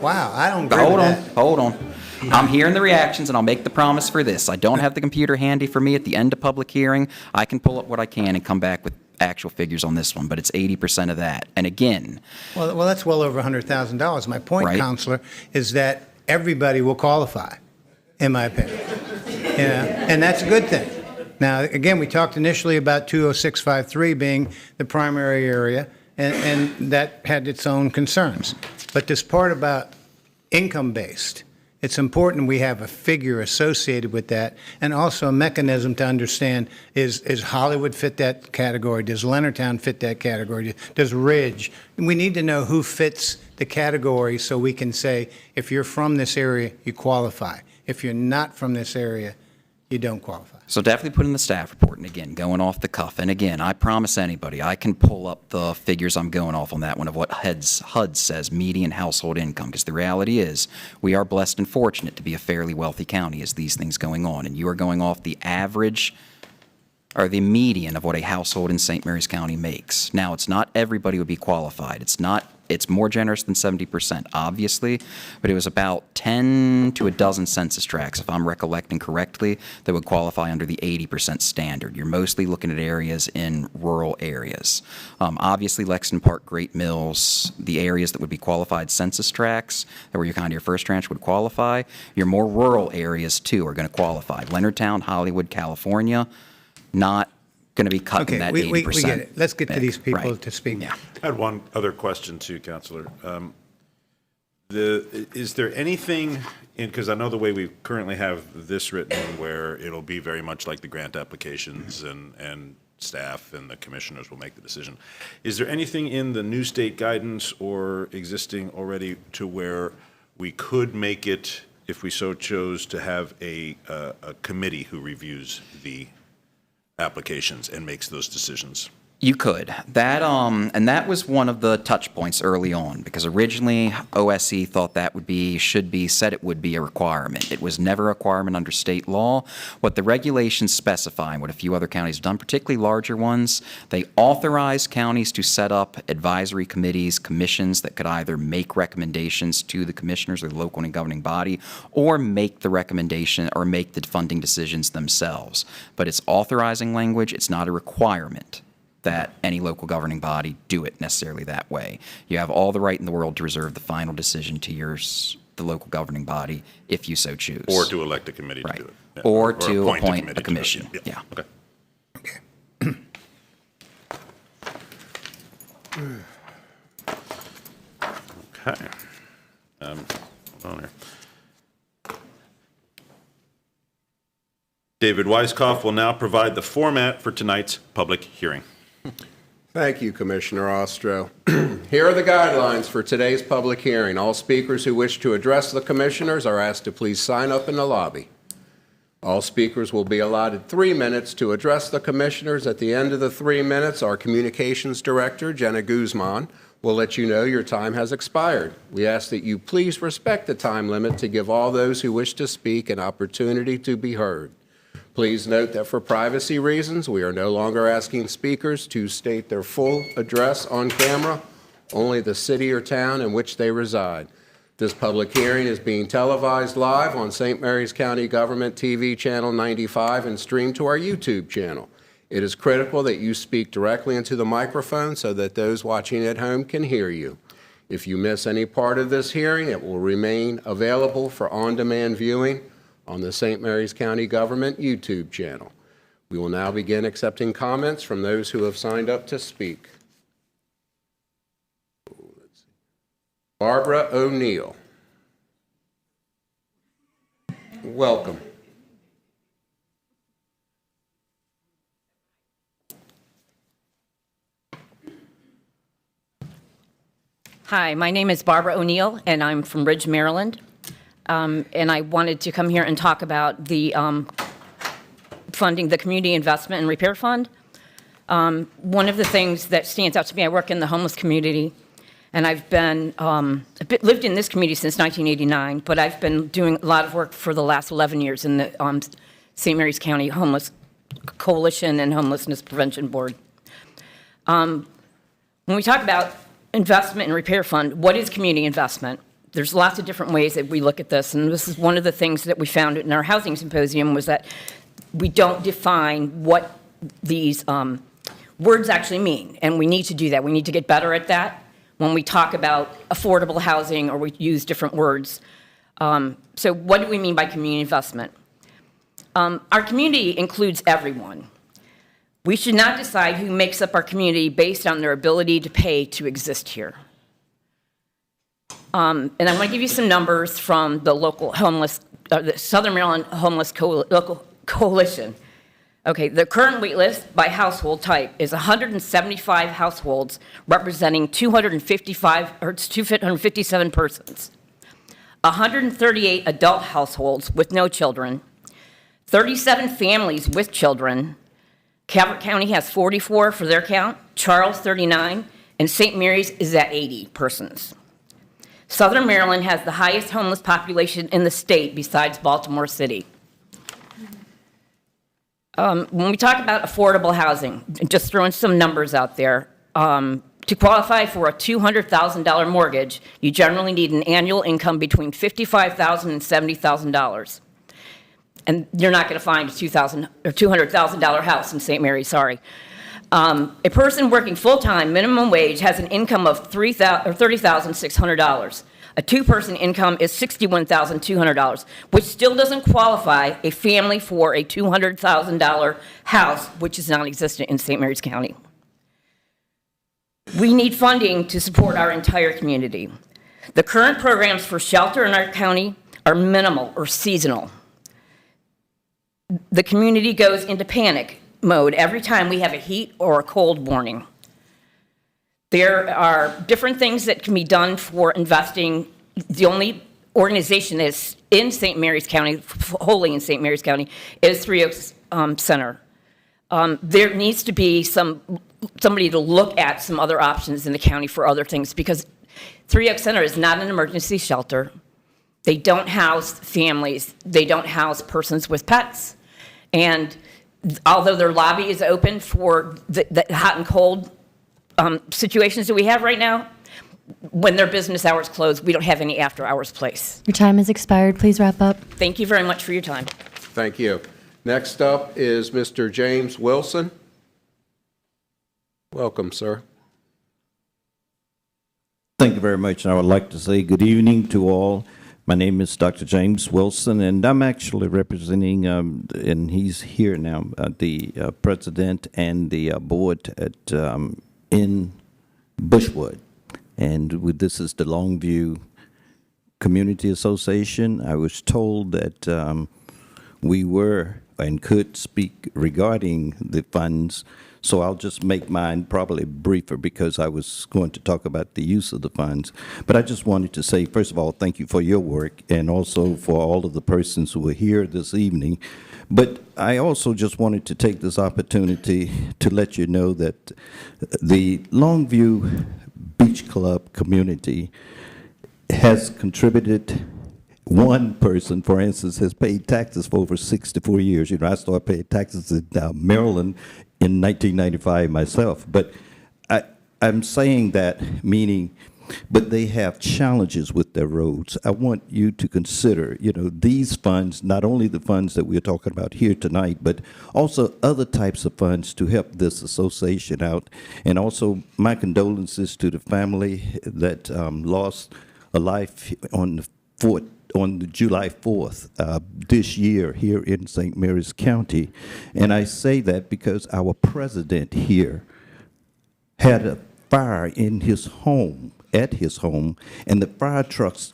Wow, I don't agree with that. Hold on. I'm hearing the reactions, and I'll make the promise for this. I don't have the computer handy for me at the end of public hearing. I can pull up what I can and come back with actual figures on this one, but it's 80% of that. And again, Well, that's well over $100,000. My point, Right. Counselor, is that everybody will qualify, in my opinion. And that's a good thing. Now, again, we talked initially about 20653 being the primary area, and that had its own concerns. But this part about income-based, it's important we have a figure associated with that, and also a mechanism to understand, is Hollywood fit that category? Does Leonardtown fit that category? Does Ridge? We need to know who fits the category so we can say, if you're from this area, you qualify. If you're not from this area, you don't qualify. so definitely put in the staff report, and again, going off the cuff. And again, I promise anybody, I can pull up the figures I'm going off on that one of what HUD says, median household income, because the reality is, we are blessed and fortunate to be a fairly wealthy county as these things going on, and you are going off the average or the median of what a household in St. Mary's County makes. Now, it's not everybody would be qualified. It's not It's more generous than 70%, obviously, but it was about 10 to a dozen census tracts, if I'm recollecting correctly, that would qualify under the 80% standard. You're mostly looking at areas in rural areas. Obviously, Lexington Park, Great Mills, the areas that would be qualified census tracts, that were your kind of your first tranche would qualify. Your more rural areas, too, are going to qualify. Leonardtown, Hollywood, California, not going to be cutting that 80%. we get it. Let's get to these people Right. to speak. Yeah. I had one other question too, Counselor. Is there anything, because I know the way we currently have this written, where it'll be very much like the grant applications and staff and the commissioners will make the decision. Is there anything in the new state guidance or existing already to where we could make it, if we so chose, to have a committee who reviews the applications and makes those decisions? You could. And that was one of the touch points early on, because originally OSE thought that said it would be a requirement. It was never a requirement under state law. What the regulations specify, and what a few other counties have done, particularly larger ones, they authorize counties to set up advisory committees, commissions that could either make recommendations to the commissioners or the local and governing body, or make the recommendation or make the funding decisions themselves. But it's authorizing language. It's not a requirement that any local governing body do it necessarily that way. You have all the right in the world to reserve the final decision to the local governing body if you so choose. Or to elect a committee to Right. do it. Yeah. Or to appoint committee a to do it. commission. Yeah. Okay. Okay. Hold on here. David Weiskopf will now provide the format for tonight's public hearing. Thank you, Commissioner Ostro. Here are the guidelines for today's public hearing. All speakers who wish to address the commissioners are asked to please sign up in the lobby. All speakers will be allotted 3 minutes to address the commissioners. At the end of the 3 minutes, our Communications Director, Jenna Guzman, will let you know your time has expired. We ask that you please respect the time limit to give all those who wish to speak an opportunity to be heard. Please note that for privacy reasons, we are no longer asking speakers to state their full address on camera, only the city or town in which they reside. This public hearing is being televised live on St. Mary's County Government TV Channel 95 and streamed to our YouTube channel. It is critical that you speak directly into the microphone so that those watching at home can hear you. If you miss any part of this hearing, it will remain available for on-demand viewing on the St. Mary's County Government YouTube channel. We will now begin accepting comments from those who have signed up to speak. Barbara O'Neill. Welcome. Hi, my name is Barbara O'Neill, and I'm from Ridge, Maryland. And I wanted to come here and talk about the funding the Community Investment and Repair Fund. One of the things that stands out to me, I work in the homeless community, and I've lived in this community since 1989, but I've been doing a lot of work for the last 11 years in the St. Mary's County Homeless Coalition and Homelessness Prevention Board. When we talk about investment and repair fund, what is community investment? There's lots of different ways that we look at this, and this is one of the things that we found in our housing symposium was that we don't define what these words actually mean, and we need to do that. We need to get better at that when we talk about affordable housing or we use different words. So what do we mean by community investment? Our community includes everyone. We should not decide who makes up our community based on their ability to pay to exist here. And I'm going to give you some numbers from the local homeless, the Southern Maryland Homeless Local Coalition. Okay, the current wait list by household type is 175 households representing 257 persons, 138 adult households with no children, 37 families with children. Calvert County has 44 for their count, Charles 39, and St. Mary's is at 80 persons. Southern Maryland has the highest homeless population in the state besides Baltimore City. When we talk about affordable housing, just throwing some numbers out there, To qualify for a $200,000 mortgage, you generally need an annual income between $55,000 and $70,000. And you're not going to find a $200,000 house in St. Mary's, sorry. A person working full-time minimum wage has an income of $30,600. A two-person income is $61,200, which still doesn't qualify a family for a $200,000 house, which is non-existent in St. Mary's County. We need funding to support our entire community. The current programs for shelter in our county are minimal or seasonal. The community goes into panic mode every time we have a heat or a cold warning. There are different things that can be done for investing. The only organization that's in St. Mary's County, wholly in St. Mary's County, is Three Oaks Center. There needs to be somebody to look at some other options in the county for other things, because Three Oaks Center is not an emergency shelter. They don't house families. They don't house persons with pets. And although their lobby is open for the hot and cold situations that we have right now, when their business hours close, we don't have any after-hours place. Your time has expired. Please wrap up. Thank you very much for your time. Thank you. Next up is Mr. James Wilson. Welcome, sir. Thank you very much. I would like to say good evening to all. My name is Dr. James Wilson, and I'm actually representing, and he's here now, the president and the board at in Bushwood. And this is the Longview Community Association. I was told that we were and could speak regarding the funds, so I'll just make mine probably briefer because I was going to talk about the use of the funds. But I just wanted to say, first of all, thank you for your work and also for all of the persons who are here this evening. But I also just wanted to take this opportunity to let you know that the Longview Beach Club community has contributed. One person, for instance, has paid taxes for over 64 years. You know, I started paying taxes in Maryland in 1995 myself. But I'm saying that meaning, but they have challenges with their roads. I want you to consider, you know, these funds, not only the funds that we're talking about here tonight, but also other types of funds to help this association out. And also my condolences to the family that lost a life on the July 4th this year here in St. Mary's County. And I say that because our president here had a fire in his home, at his home, and the fire trucks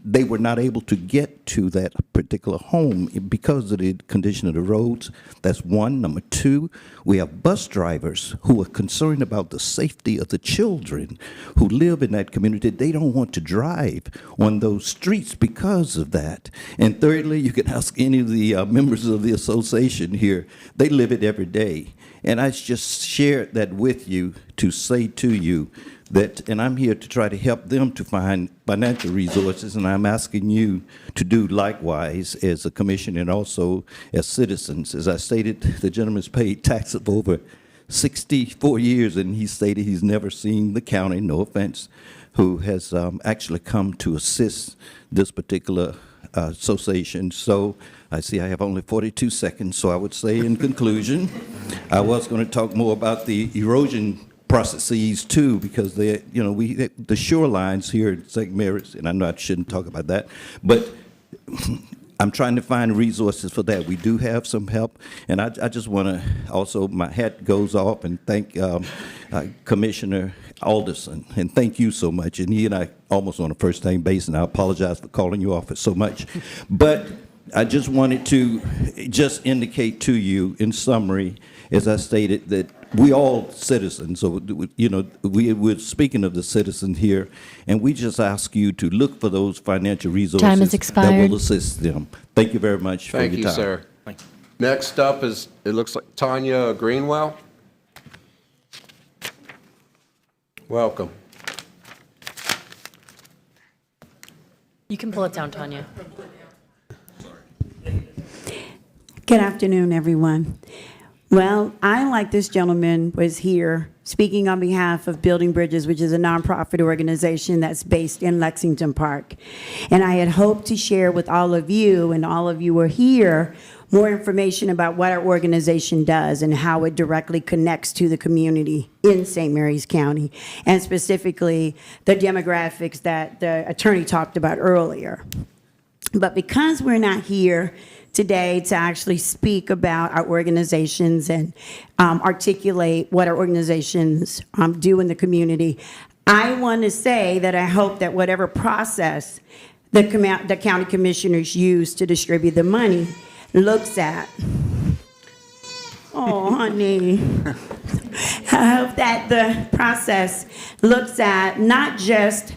they were not able to get to that particular home because of the condition of the roads. That's one. Number two, we have bus drivers who are concerned about the safety of the children who live in that community. They don't want to drive on those streets because of that. And thirdly, you can ask any of the members of the association here. They live it every day. And I just shared that with you to say to you that, and I'm here to try to help them to find financial resources, and I'm asking you to do likewise as a commission and also as citizens. As I stated, the gentleman's paid taxes for over 64 years, and he stated he's never seen the county, no offense, who has actually come to assist this particular association. So I see I have only 42 seconds, so I would say in conclusion, I was going to talk more about the erosion processes too, because they, you know, the shorelines here in St. Mary's, and I know I shouldn't talk about that, but I'm trying to find resources for that. We do have some help, and I just want to also, my hat goes off and thank Commissioner Alderson, and thank you so much. And he and I almost on a first-name basis, and I apologize for calling you off it so much, but I just wanted to just indicate to you in summary, as I stated, that we all citizens, so, you know, we're speaking of the citizens here, and we just ask you to look for those financial resources Time has expired. that will assist them. Thank you very much for your time. Thank you, sir. Next up is, it looks like Tanya Greenwell. Welcome. You can pull it down, Tanya. Good afternoon, everyone. Well, I, like this gentleman, was here speaking on behalf of Building Bridges, which is a nonprofit organization that's based in Lexington Park. And I had hoped to share with all of you, and all of you are here, more information about what our organization does and how it directly connects to the community in St. Mary's County, and specifically the demographics that the attorney talked about earlier. But because we're not here today to actually speak about our organizations and articulate what our organizations do in the community, I want to say that I hope that whatever process the county commissioners use to distribute the money looks at, oh, honey, I hope that the process looks at not just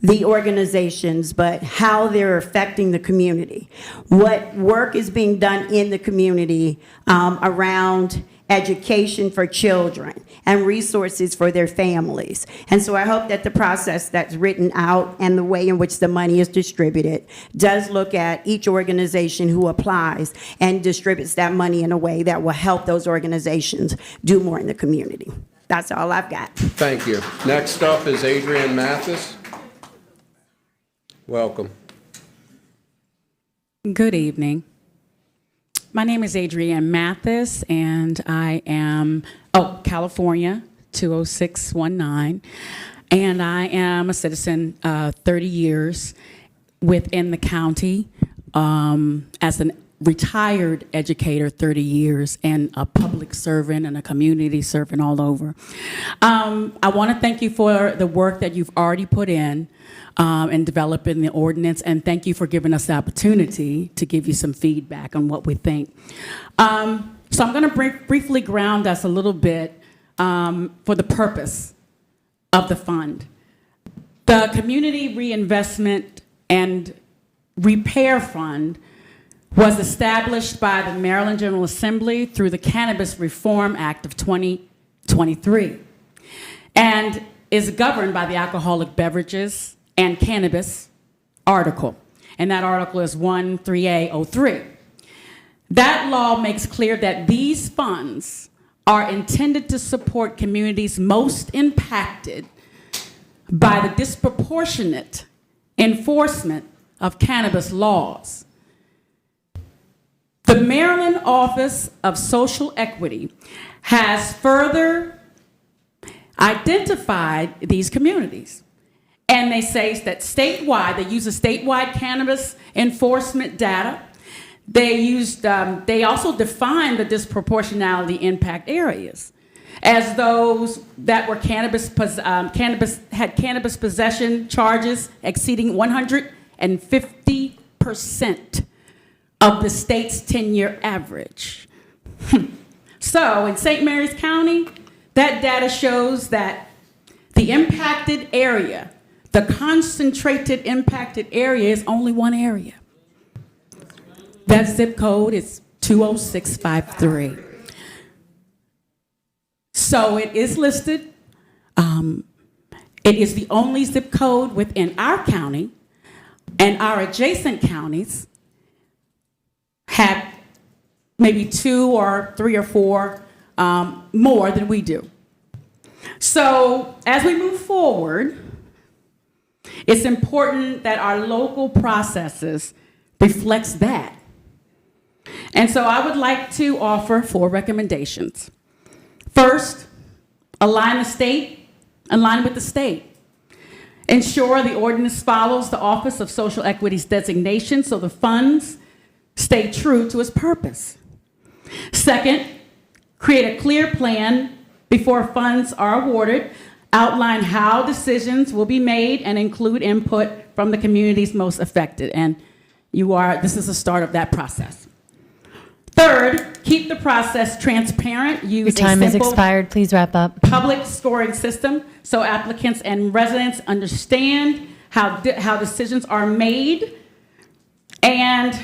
the organizations, but how they're affecting the community. What work is being done in the community around education for children and resources for their families. And so I hope that the process that's written out and the way in which the money is distributed does look at each organization who applies and distributes that money in a way that will help those organizations do more in the community. That's all I've got. Thank you. Next up is Adrienne Mathis. Welcome. Good evening. My name is Adrienne Mathis, and I am, California, 20619. And I am a citizen 30 years within the county as a retired educator 30 years and a public servant and a community servant all over. I want to thank you for the work that you've already put in developing the ordinance, and thank you for giving us the opportunity to give you some feedback on what we think. So I'm going to briefly ground us a little bit for the purpose of the fund. The Community Reinvestment and Repair Fund was established by the Maryland General Assembly through the Cannabis Reform Act of 2023 and is governed by the Alcoholic Beverages and Cannabis article. And that article is 13A03. That law makes clear that these funds are intended to support communities most impacted by the disproportionate enforcement of cannabis laws. The Maryland Office of Social Equity has further identified these communities. And they say that statewide, they use a statewide cannabis enforcement data. They also define the disproportionality impact areas as those that were had cannabis possession charges exceeding 150% of the state's 10-year average. So in St. Mary's County, that data shows that the impacted area, the concentrated impacted area, is only one area. That zip code is 20653. So it is listed. It is the only zip code within our county, and our adjacent counties have maybe 2 or 3 or 4 more than we do. So as we move forward, it's important that our local processes reflects that. And so I would like to offer 4 recommendations. First, align with the state. Ensure the ordinance follows the Office of Social Equity's designation so the funds stay true to its purpose. Second, create a clear plan before funds are awarded. Outline how decisions will be made and include input from the communities most affected. And this is the start of that process. Third, keep the process transparent. Your time has expired. Please wrap up. Public scoring system so applicants and residents understand how decisions are made. And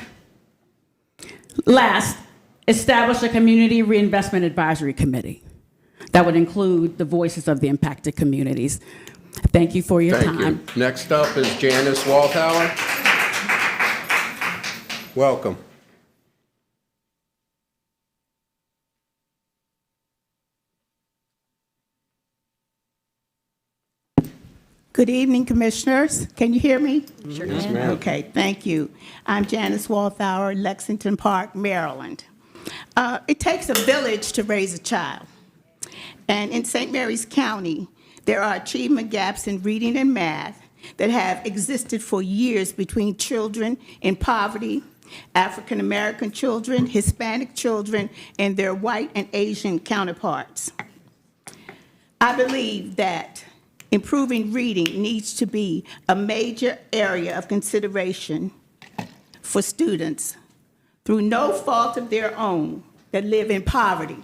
last, establish a community reinvestment advisory committee that would include the voices of the impacted communities. Thank you for your time. Thank you. Next up is Janice Walthour. Welcome. Good evening, Commissioners. Can you hear me? Sure yes, ma'am. Okay, thank you. I'm Janice Walthour, Lexington Park, Maryland. It takes a village to raise a child. And in St. Mary's County, there are achievement gaps in reading and math that have existed for years between children in poverty, African American children, Hispanic children, and their white and Asian counterparts. I believe that improving reading needs to be a major area of consideration for students through no fault of their own that live in poverty.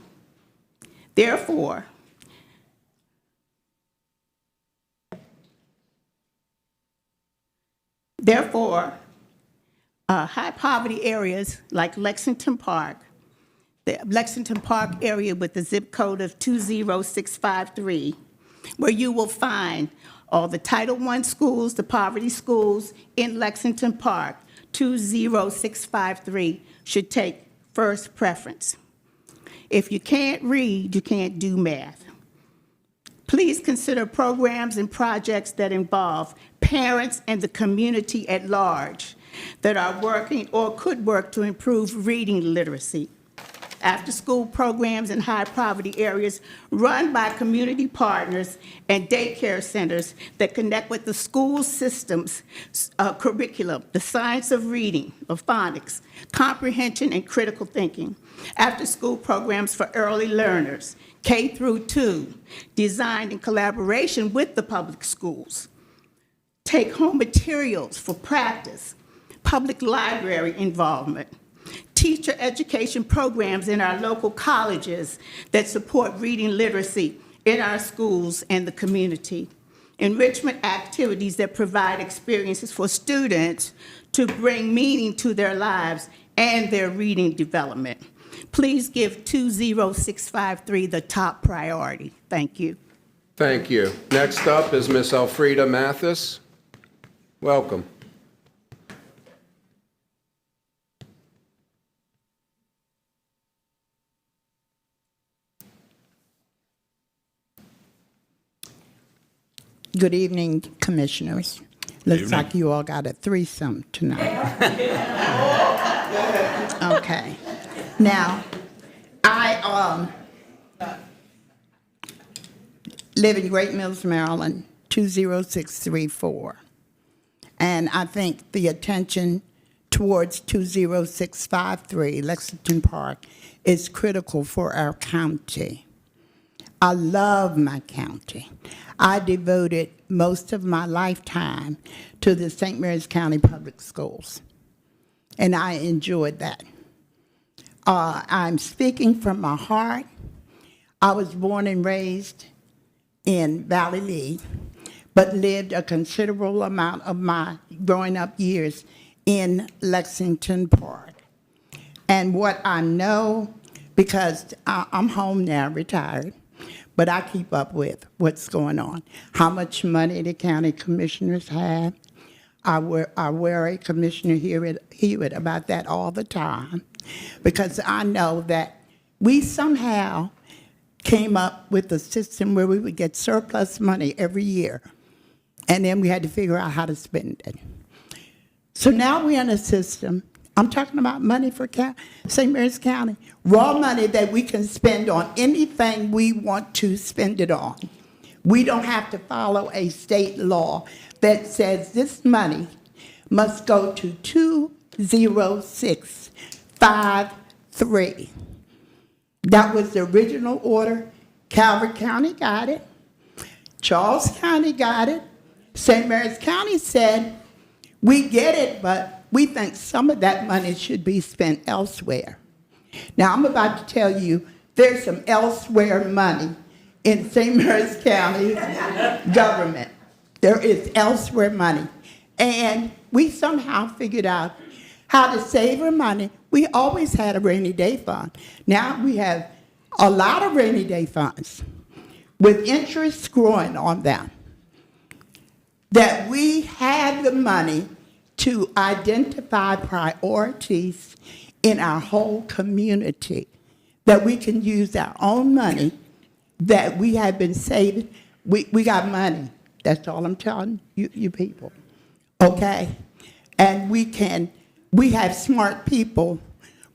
Therefore, high poverty areas like Lexington Park, the Lexington Park area with the zip code of 20653, where you will find all the Title I schools, the poverty schools in Lexington Park, 20653, should take first preference. If you can't read, you can't do math. Please consider programs and projects that involve parents and the community at large that are working or could work to improve reading literacy. After-school programs in high-poverty areas run by community partners and daycare centers that connect with the school system's curriculum, the science of reading, of phonics, comprehension, and critical thinking. After-school programs for early learners, K through 2, designed in collaboration with the public schools. Take-home materials for practice, public library involvement, teacher education programs in our local colleges that support reading literacy in our schools and the community, enrichment activities that provide experiences for students to bring meaning to their lives and their reading development. Please give 20653 the top priority. Thank you. Thank you. Next up is Ms. Elfrida Mathis. Welcome. Good evening, Commissioners. Looks like you all got a threesome tonight. Okay. Now, I live in Great Mills, Maryland, 20634. And I think the attention towards 20653, Lexington Park, is critical for our county. I love my county. I devoted most of my lifetime to the St. Mary's County Public Schools, and I enjoyed that. I'm speaking from my heart. I was born and raised in Valley Lee, but lived a considerable amount of my growing up years in Lexington Park. And what I know, because I'm home now, retired, but I keep up with what's going on, how much money the county commissioners have. I worry Commissioner Hewitt about that all the time, because I know that we somehow came up with a system where we would get surplus money every year, and then we had to figure out how to spend it. So now we're in a system, I'm talking about money for St. Mary's County, raw money that we can spend on anything we want to spend it on. We don't have to follow a state law that says this money must go to 20653. That was the original order. Calvert County got it. Charles County got it. St. Mary's County said, we get it, but we think some of that money should be spent elsewhere. Now, I'm about to tell you there's some elsewhere money in St. Mary's County government. There is elsewhere money. And we somehow figured out how to save our money. We always had a rainy day fund. Now we have a lot of rainy day funds with interest growing on them. That we have the money to identify priorities in our whole community, that we can use our own money that we have been saving. We got money That's all I'm telling you people. Okay? And we have smart people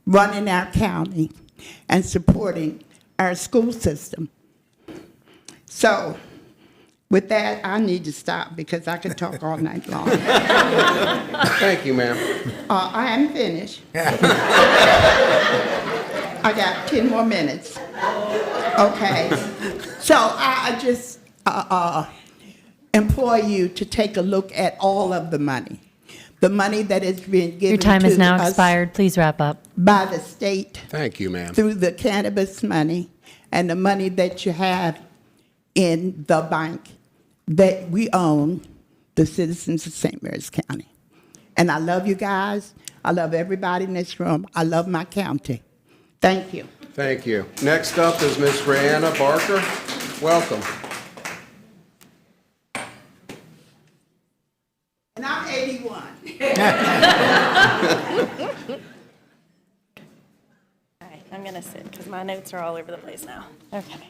running our county and supporting our school system. So, with that, I need to stop because I could talk all night long. Thank you, ma'am. I am finished. I got 10 more minutes. Okay. So I just implore you to take a look at all of the money. The money that is being given Your time is to now us expired. Please wrap up. by the state Thank you, ma'am. through the cannabis money and the money that you have in the bank that we own, the citizens of St. Mary's County. And I love you guys. I love everybody in this room. I love my county. Thank you. Thank you. Next up is Miss Brianna Barker. Welcome. And I'm 81. I'm going to sit because my notes are all over the place now. Okay.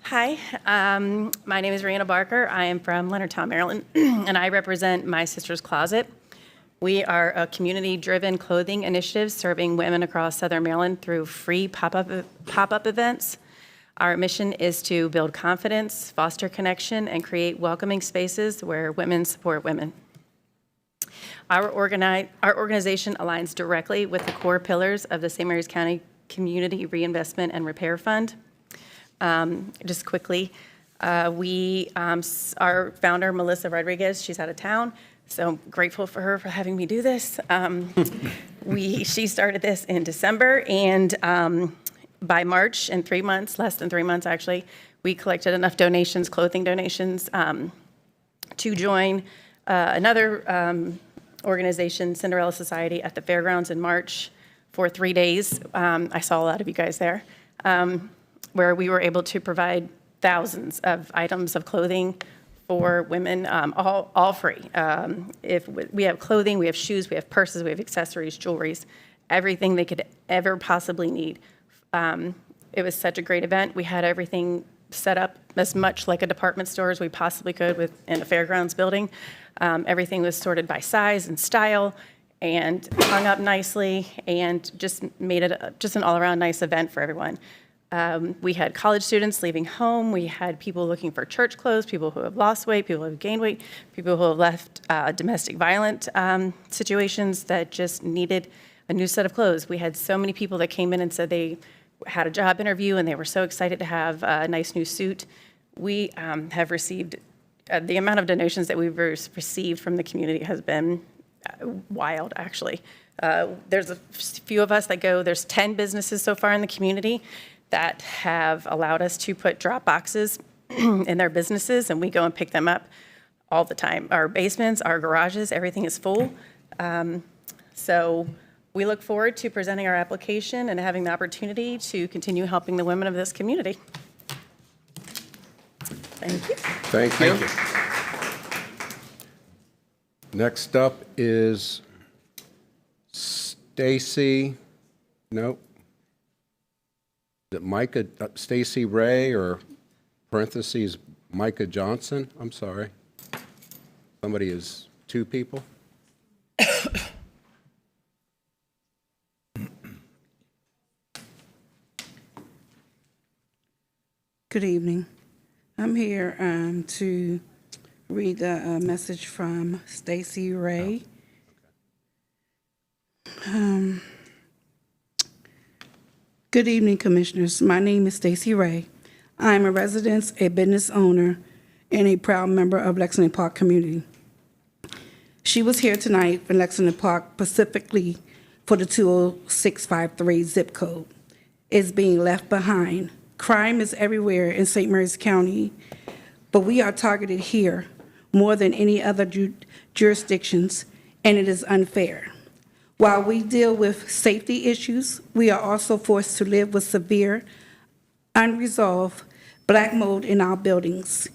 Hi, my name is Rihanna Barker. I am from Leonardtown, Maryland, and I represent My Sister's Closet. We are a community-driven clothing initiative serving women across Southern Maryland through free pop-up events. Our mission is to build confidence, foster connection, and create welcoming spaces where women support women. Our organization aligns directly with the core pillars of the St. Mary's County Community Reinvestment and Repair Fund. Just quickly, our founder, Melissa Rodriguez, she's out of town, so I'm grateful for her for having me do this. She started this in December, and by March, in 3 months, less than 3 months actually, we collected enough donations, clothing donations, to join another organization, Cinderella Society, at the fairgrounds in March for 3 days. I saw a lot of you guys there, where we were able to provide thousands of items of clothing for women, all free. If we have clothing, we have shoes, we have purses, we have accessories, jewelries, everything they could ever possibly need. It was such a great event. We had everything set up as much like a department store as we possibly could in a fairgrounds building. Everything was sorted by size and style and hung up nicely and just made it just an all-around nice event for everyone. We had college students leaving home. We had people looking for church clothes, people who have lost weight, people who have gained weight, people who have left domestic violent situations that just needed a new set of clothes. We had so many people that came in and said they had a job interview and they were so excited to have a nice new suit. We have received, the amount of donations that we've received from the community has been wild, actually. There's a few of us that go, there's 10 businesses so far in the community that have allowed us to put drop boxes in their businesses, and we go and pick them up all the time. Our basements, our garages, everything is full. So we look forward to presenting our application and having the opportunity to continue helping the women of this community. Thank you. Thank you. Next up is Stacy, nope. Is it Micah, Stacy Ray, or parentheses, Micah Johnson? I'm sorry. Somebody is two people? Good evening. I'm here to read the message from Stacy Ray. Good evening, Commissioners. My name is Stacy Ray. I am a resident, a business owner, and a proud member of Lexington Park community. She was here tonight for Lexington Park specifically for the 20653 zip code. It's being left behind. Crime is everywhere in St. Mary's County, but we are targeted here more than any other jurisdictions, and it is unfair. While we deal with safety issues, we are also forced to live with severe, unresolved black mold in our buildings.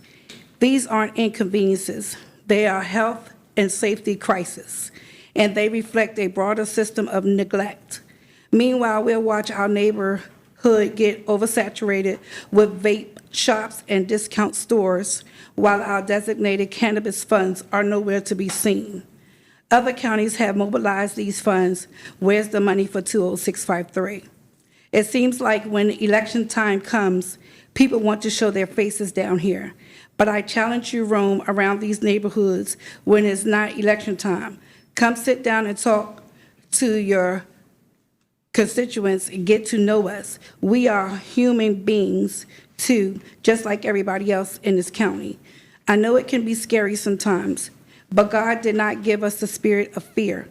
These aren't inconveniences. They are health and safety crises, and they reflect a broader system of neglect. Meanwhile, we'll watch our neighborhood get oversaturated with vape shops, and discount stores, while our designated cannabis funds are nowhere to be seen. Other counties have mobilized these funds. Where's the money for 20653? It seems like when election time comes, people want to show their faces down here. But I challenge you, roam around these neighborhoods when it's not election time. Come sit down and talk to your constituents and get to know us. We are human beings too, just like everybody else in this county. I know it can be scary sometimes, but God did not give us the spirit of fear,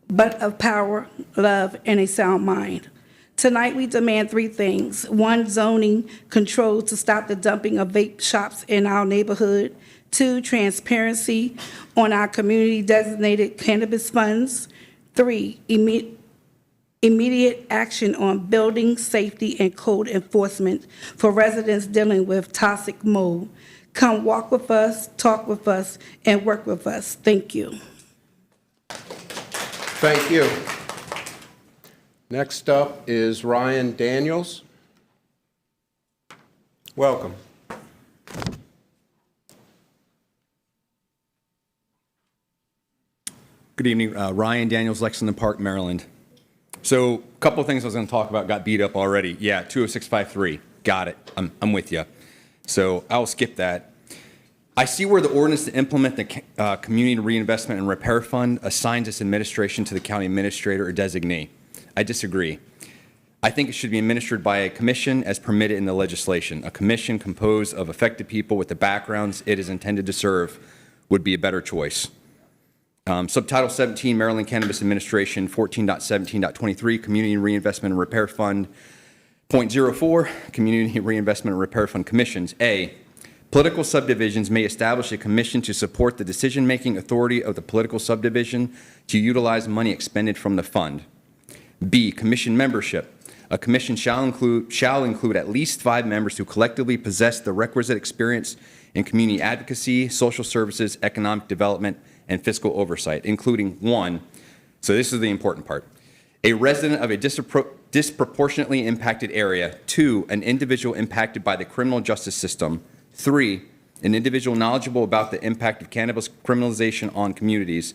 but of power, love, and a sound mind. Tonight, we demand 3 things. 1, zoning control to stop the dumping of vape shops in our neighborhood. 2, transparency on our community-designated cannabis funds. 3, immediate action on building safety and code enforcement for residents dealing with toxic mold. Come walk with us, talk with us, and work with us. Thank you. Thank you. Next up is Ryan Daniels. Welcome. Good evening. Ryan Daniels, Lexington Park, Maryland. So a couple of things I was going to talk about got beat up already. Yeah, 20653. Got it. I'm with you. So I'll skip that. I see where the ordinance to implement the Community Reinvestment and Repair Fund assigns this administration to the county administrator or designee. I disagree. I think it should be administered by a commission as permitted in the legislation. A commission composed of affected people with the backgrounds it is intended to serve would be a better choice. Subtitle 17, Maryland Cannabis Administration 14.17.23, Community Reinvestment and Repair Fund. Point 04, Community Reinvestment and Repair Fund Commissions. A, political subdivisions may establish a commission to support the decision-making authority of the political subdivision to utilize money expended from the fund. B, commission membership. A commission shall include at least 5 members who collectively possess the requisite experience in community advocacy, social services, economic development, and fiscal oversight, including 1, so this is the important part, a resident of a disproportionately impacted area. 2, an individual impacted by the criminal justice system. 3, an individual knowledgeable about the impact of cannabis criminalization on communities.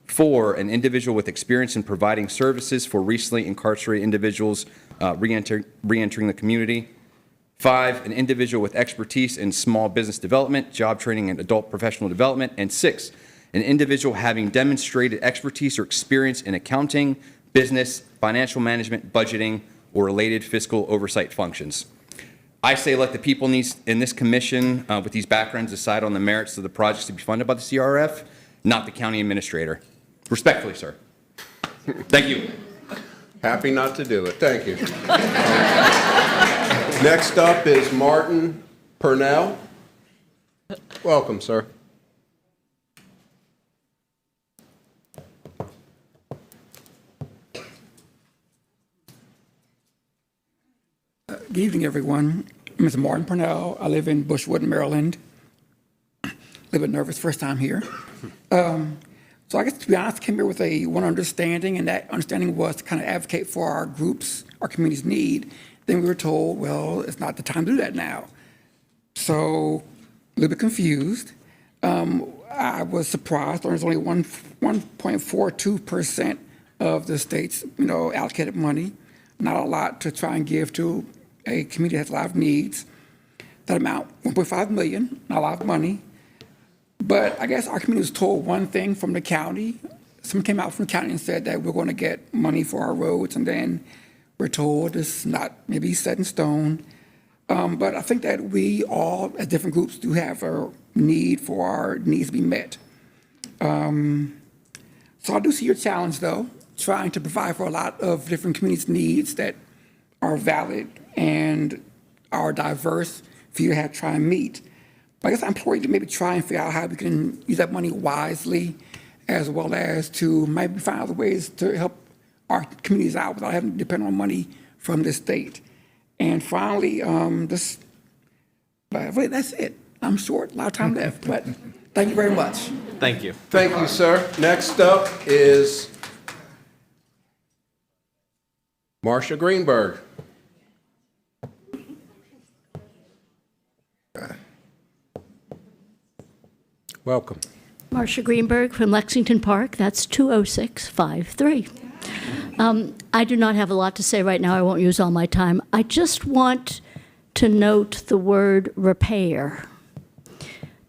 4, an individual with experience in providing services for recently incarcerated individuals re-entering the community. 5, an individual with expertise in small business development, job training, and adult professional development. And 6, an individual having demonstrated expertise or experience in accounting, business, financial management, budgeting, or related fiscal oversight functions. I say let the people in this commission with these backgrounds decide on the merits of the projects to be funded by the CRF, not the county administrator. Respectfully, sir. Thank you. Happy not to do it. Thank you. Next up is Martin Purnell. Welcome, sir. Good evening, everyone. I'm Mr. Martin Purnell. I live in Bushwood, Maryland. A little bit nervous, first time here. So I guess, to be honest, I came here with one understanding, and that understanding was to kind of advocate for our groups, our community's need. Then we were told, well, it's not the time to do that now. So a little bit confused. I was surprised. There's only 1.42% of the state's, allocated money. Not a lot to try and give to a community that has a lot of needs. That amount, 1.5 million, not a lot of money. But I guess our community was told one thing from the county. Someone came out from the county and said that we're going to get money for our roads, and then we're told it's not maybe set in stone. But I think that we all, as different groups, do have a need for our needs to be met. So I do see your challenge, though, trying to provide for a lot of different communities' needs that are valid and are diverse for you to have to try and meet. But I guess I implore you to maybe try and figure out how we can use that money wisely, as well as to maybe find other ways to help our communities out without having to depend on money from the state. And finally, that's it. I'm short, a lot of time left, but thank you very much. Thank you. Thank you, sir. Next up is Marcia Greenberg. Welcome. Marcia Greenberg from Lexington Park, that's 20653. I do not have a lot to say right now, I won't use all my time. I just want to note the word repair.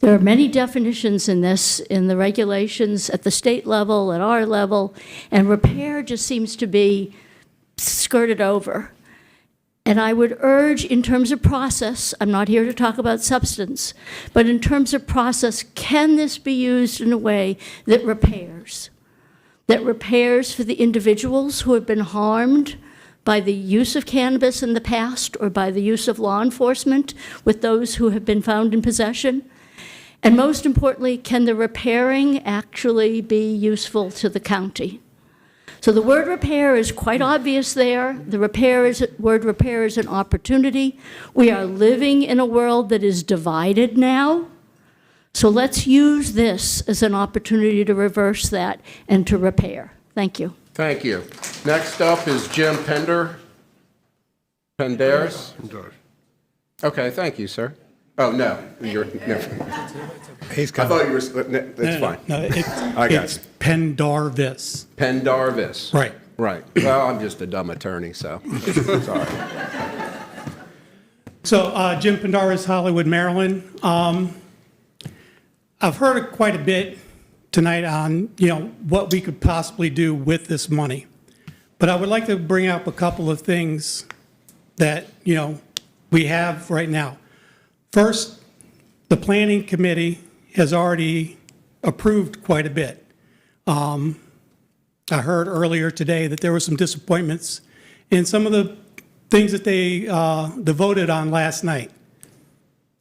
There are many definitions in this, in the regulations at the state level, at our level, and repair just seems to be skirted over. And I would urge, in terms of process, I'm not here to talk about substance, but in terms of process, can this be used in a way that repairs? That repairs for the individuals who have been harmed by the use of cannabis in the past or by the use of law enforcement with those who have been found in possession? And most importantly, can the repairing actually be useful to the county? So the word repair is quite obvious there. The word repair is an opportunity. We are living in a world that is divided now. So let's use this as an opportunity to reverse that and to repair. Thank you. Thank you. Next up is Jim Penderas. Okay, thank you, sir. Oh, no, you're, no. He's I thought you were, that's fine. No, I got it's you. Pendarvis. Pendarvis. Right. Right. Well, I'm just a dumb attorney, so, sorry. So Jim Pendarvis, Hollywood, Maryland. I've heard quite a bit tonight on, what we could possibly do with this money. But I would like to bring up a couple of things that, we have right now. First, the planning committee has already approved quite a bit. I heard earlier today that there were some disappointments in some of the things that they voted on last night.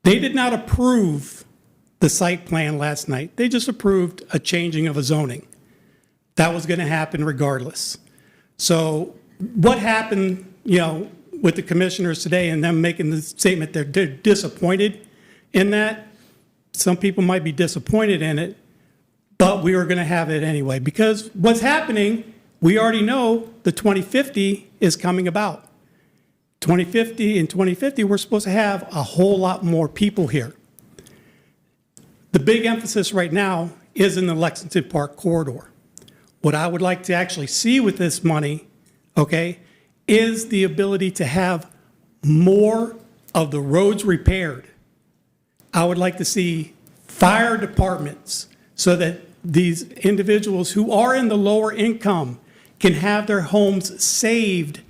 They did not approve the site plan last night. They just approved a changing of a zoning. That was going to happen regardless. So what happened, with the commissioners today and them making the statement they're disappointed in that, some people might be disappointed in it, but we were going to have it anyway. Because what's happening, we already know the 2050 is coming about. 2050, we're supposed to have a whole lot more people here. The big emphasis right now is in the Lexington Park corridor. What I would like to actually see with this money, okay, is the ability to have more of the roads repaired. I would like to see fire departments so that these individuals who are in the lower income can have their homes saved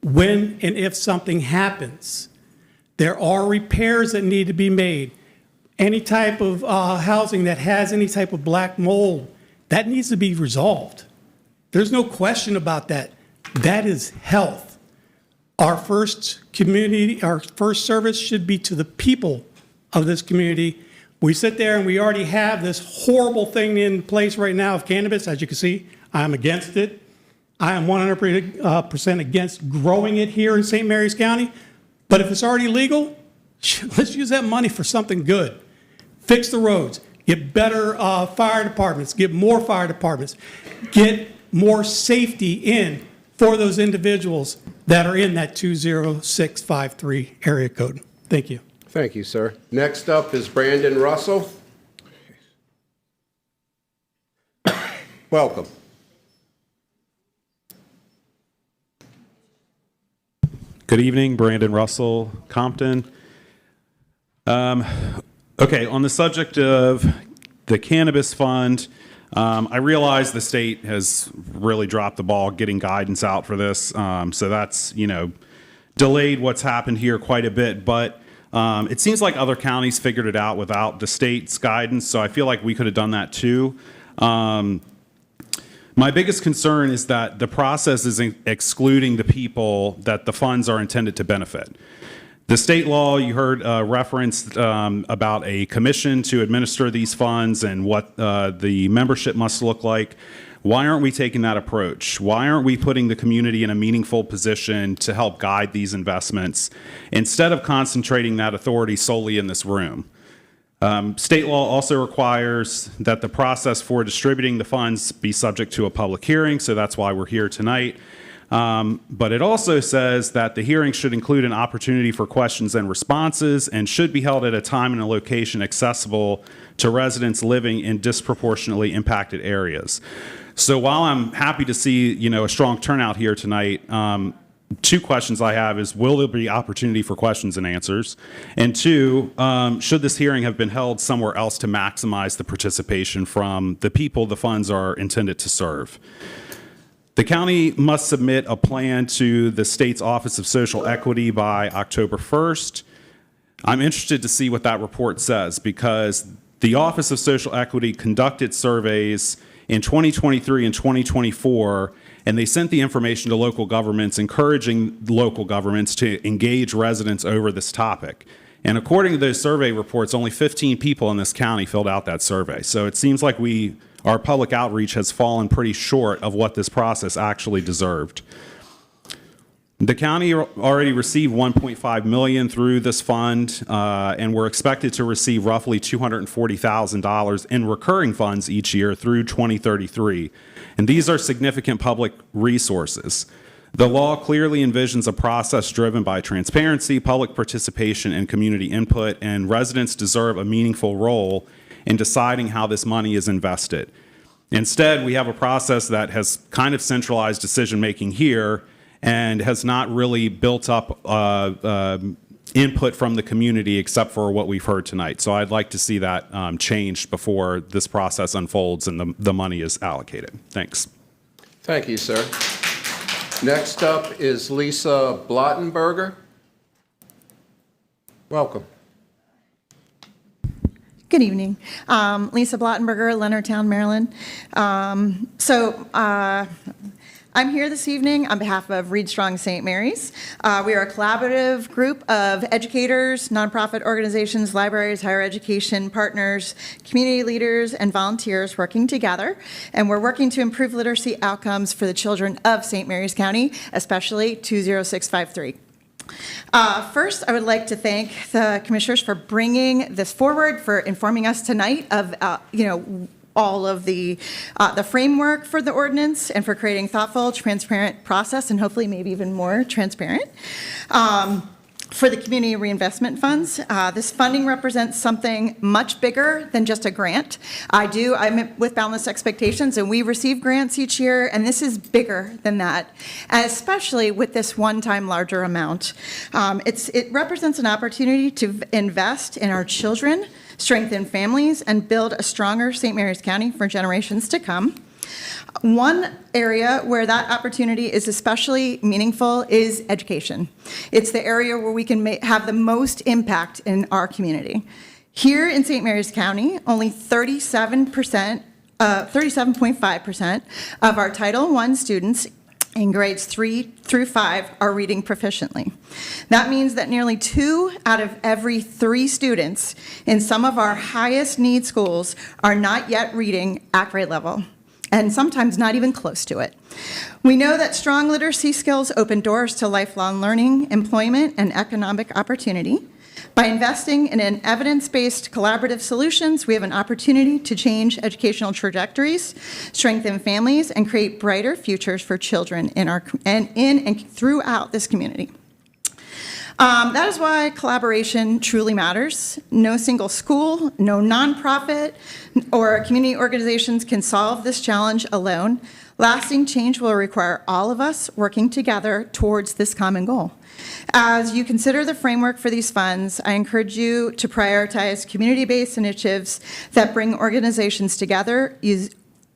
when and if something happens. There are repairs that need to be made. Any type of housing that has any type of black mold, that needs to be resolved. There's no question about that. That is health. Our first service should be to the people of this community. We sit there and we already have this horrible thing in place right now of cannabis. As you can see, I'm against it. I am 100% against growing it here in St. Mary's County. But if it's already legal, let's use that money for something good. Fix the roads, get better fire departments, get more fire departments, get more safety in for those individuals that are in that 20653 area code. Thank you. Thank you, sir. Next up is Brandon Russell. Welcome. Good evening, Brandon Russell, Compton. Okay, on the subject of the cannabis fund, I realize the state has really dropped the ball getting guidance out for this, so that's, delayed what's happened here quite a bit, but it seems like other counties figured it out without the state's guidance, so I feel like we could have done that too. My biggest concern is that the process is excluding the people that the funds are intended to benefit. The state law, you heard referenced about a commission to administer these funds and what the membership must look like. Why aren't we taking that approach? Why aren't we putting the community in a meaningful position to help guide these investments instead of concentrating that authority solely in this room? State law also requires that the process for distributing the funds be subject to a public hearing, so that's why we're here tonight. But it also says that the hearing should include an opportunity for questions and responses and should be held at a time and a location accessible to residents living in disproportionately impacted areas. So while I'm happy to see, a strong turnout here tonight, two questions I have is, will there be opportunity for questions and answers? And two, should this hearing have been held somewhere else to maximize the participation from the people the funds are intended to serve? The county must submit a plan to the state's Office of Social Equity by October 1st. I'm interested to see what that report says, because the Office of Social Equity conducted surveys in 2023 and 2024, and they sent the information to local governments, encouraging local governments to engage residents over this topic. And according to those survey reports, only 15 people in this county filled out that survey. So it seems like our public outreach has fallen pretty short of what this process actually deserved. The county already received $1.5 million through this fund, and we're expected to receive roughly $240,000 in recurring funds each year through 2033. And these are significant public resources. The law clearly envisions a process driven by transparency, public participation, and community input, and residents deserve a meaningful role in deciding how this money is invested. Instead, we have a process that has kind of centralized decision-making here and has not really built up input from the community except for what we've heard tonight. So I'd like to see that changed before this process unfolds and the money is allocated. Thanks. Thank you, sir. Next up is Lisa Blottenberger. Welcome. Good evening. Lisa Blottenberger, Leonardtown, Maryland. I'm here this evening on behalf of Read Strong St. Mary's. We are a collaborative group of educators, nonprofit organizations, libraries, higher education partners, community leaders, and volunteers working together. And we're working to improve literacy outcomes for the children of St. Mary's County, especially 20653. First, I would like to thank the commissioners for bringing this forward, for informing us tonight of, all of the framework for the ordinance, and for creating thoughtful, transparent process, and hopefully maybe even more transparent. For the community reinvestment funds, this funding represents something much bigger than just a grant. I'm with Boundless Expectations, and we receive grants each year, and this is bigger than that, and especially with this one-time larger amount. It represents an opportunity to invest in our children, strengthen families, and build a stronger St. Mary's County for generations to come. One area where that opportunity is especially meaningful is education. It's the area where we can have the most impact in our community. Here in St. Mary's County, only 37.5% of our Title I students in grades 3 through 5 are reading proficiently. That means that nearly 2 out of every 3 students in some of our highest need schools are not yet reading at grade level, and sometimes not even close to it. We know that strong literacy skills open doors to lifelong learning, employment, and economic opportunity. By investing in an evidence-based collaborative solutions, we have an opportunity to change educational trajectories, strengthen families, and create brighter futures for children in and throughout this community. That is why collaboration truly matters. No single school, no nonprofit, or community organizations can solve this challenge alone. Lasting change will require all of us working together towards this common goal. As you consider the framework for these funds, I encourage you to prioritize community-based initiatives that bring organizations together, use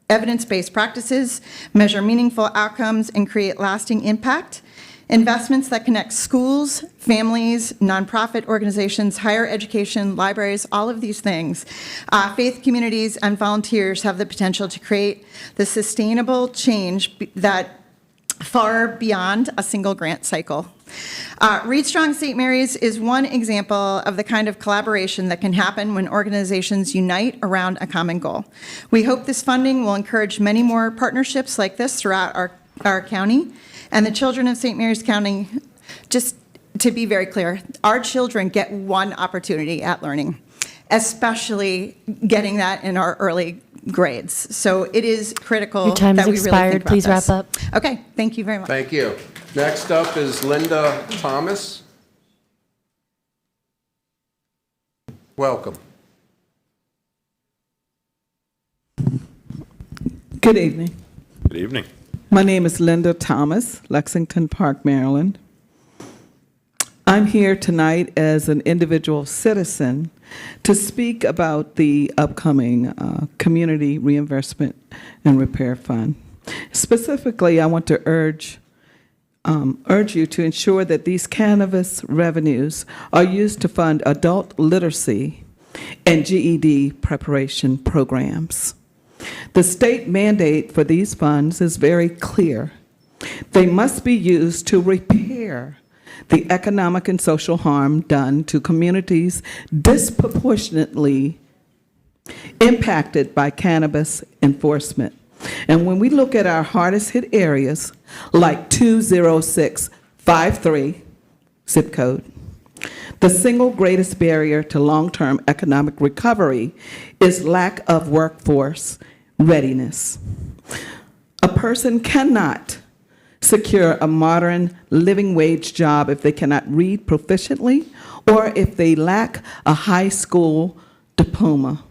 evidence-based practices, measure meaningful outcomes, and create lasting impact. Investments that connect schools, families, nonprofit organizations, higher education, libraries, all of these things. Faith communities and volunteers have the potential to create the sustainable change that far beyond a single grant cycle. Read Strong St. Mary's is one example of the kind of collaboration that can happen when organizations unite around a common goal. We hope this funding will encourage many more partnerships like this throughout our county. And the children of St. Mary's County, just to be very clear, our children get one opportunity at learning, especially getting that in our early grades. So it is critical Your time that has we really think expired. about Please wrap this. up. Okay, thank you very much. Thank you. Next up is Linda Thomas. Welcome. Good evening. Good evening. My name is Linda Thomas, Lexington Park, Maryland. I'm here tonight as an individual citizen to speak about the upcoming Community Reinvestment and Repair Fund. Specifically, I want to urge you to ensure that these cannabis revenues are used to fund adult literacy and GED preparation programs. The state mandate for these funds is very clear. They must be used to repair the economic and social harm done to communities disproportionately impacted by cannabis enforcement. And when we look at our hardest hit areas, like 20653 zip code, the single greatest barrier to long-term economic recovery is lack of workforce readiness. A person cannot secure a modern living wage job if they cannot read proficiently or if they lack a high school diploma.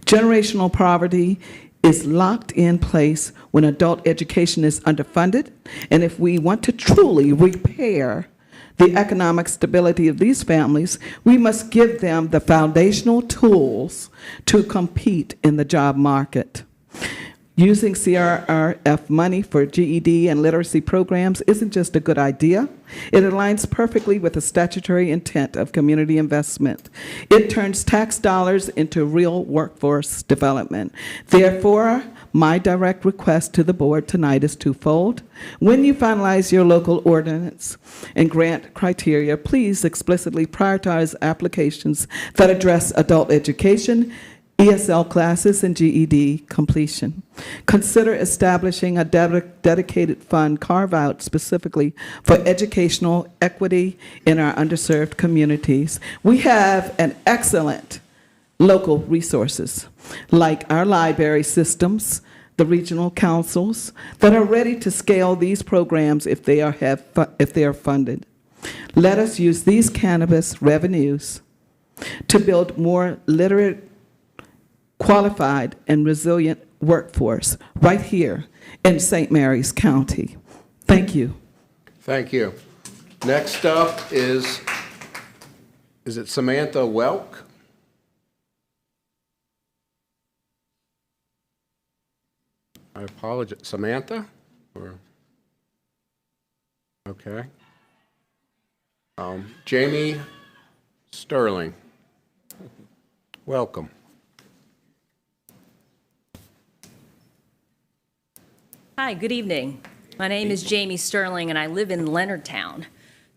Generational poverty is locked in place when adult education is underfunded, and if we want to truly repair the economic stability of these families, we must give them the foundational tools to compete in the job market. Using CRRF money for GED and literacy programs isn't just a good idea. It aligns perfectly with the statutory intent of community investment. It turns tax dollars into real workforce development. Therefore, my direct request to the board tonight is twofold. When you finalize your local ordinance and grant criteria, please explicitly prioritize applications that address adult education, ESL classes, and GED completion. Consider establishing a dedicated fund carve-out specifically for educational equity in our underserved communities. We have an excellent local resources like our library systems, the regional councils that are ready to scale these programs if they are funded. Let us use these cannabis revenues to build more literate, qualified, and resilient workforce right here in St. Mary's County. Thank you. Thank you. Next up is it Samantha Welk? I apologize. Samantha? Or, okay. Jamie Sterling. Welcome. Hi, good evening. My name is Jamie Sterling, and I live in Leonardtown.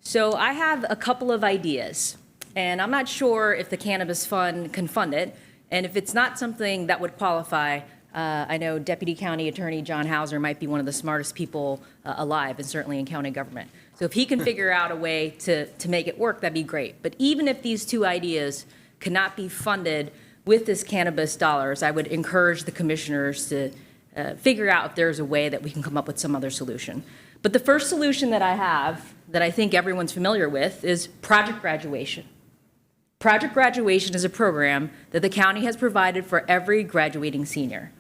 So I have a couple of ideas, and I'm not sure if the Cannabis Fund can fund it, and if it's not something that would qualify, I know Deputy County Attorney John Hauser might be one of the smartest people alive, and certainly in county government. So if he can figure out a way to make it work, that'd be great. But even if these two ideas cannot be funded with this cannabis dollars, I would encourage the commissioners to figure out if there's a way that we can come up with some other solution. But the first solution that I have, that I think everyone's familiar with, is Project Graduation. Project Graduation is a program that the county has provided for every graduating senior.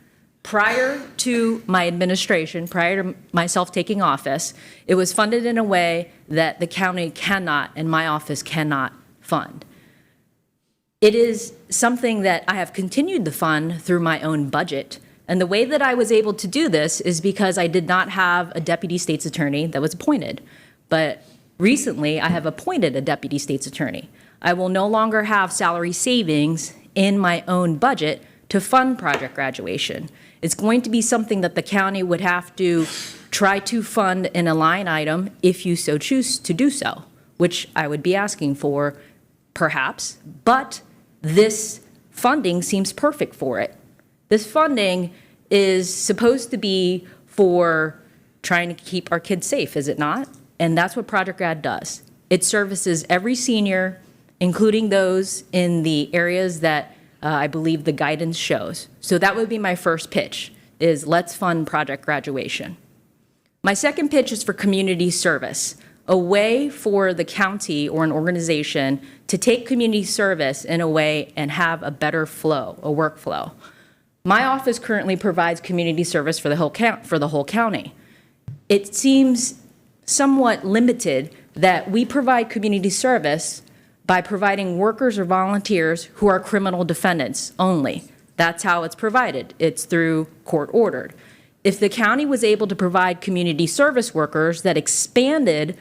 Prior to my administration, prior to myself taking office, it was funded in a way that the county cannot and my office cannot fund. It is something that I have continued to fund through my own budget. And the way that I was able to do this is because I did not have a deputy state's attorney that was appointed. But recently, I have appointed a deputy state's attorney. I will no longer have salary savings in my own budget to fund Project Graduation. It's going to be something that the county would have to try to fund in a line item if you so choose to do so, which I would be asking for, perhaps. But this funding seems perfect for it. This funding is supposed to be for trying to keep our kids safe, is it not? And that's what Project Grad does. It services every senior, including those in the areas that I believe the guidance shows. So that would be my first pitch, is let's fund Project Graduation. My second pitch is for community service, a way for the county or an organization to take community service in a way and have a better flow, a workflow. My office currently provides community service for the whole county. It seems somewhat limited that we provide community service by providing workers or volunteers who are criminal defendants only. That's how it's provided. It's through court ordered. If the county was able to provide community service workers that expanded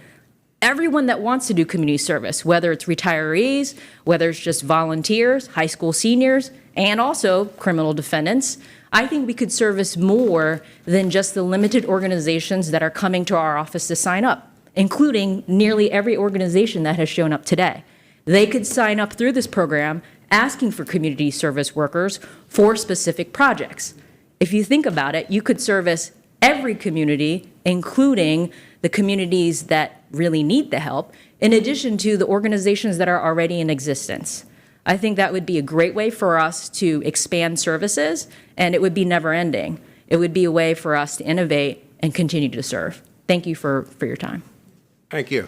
everyone that wants to do community service, whether it's retirees, whether it's just volunteers, high school seniors, and also criminal defendants, I think we could service more than just the limited organizations that are coming to our office to sign up, including nearly every organization that has shown up today. They could sign up through this program asking for community service workers for specific projects. If you think about it, you could service every community, including the communities that really need the help, in addition to the organizations that are already in existence. I think that would be a great way for us to expand services, and it would be never ending. It would be a way for us to innovate and continue to serve. Thank you for your time. Thank you.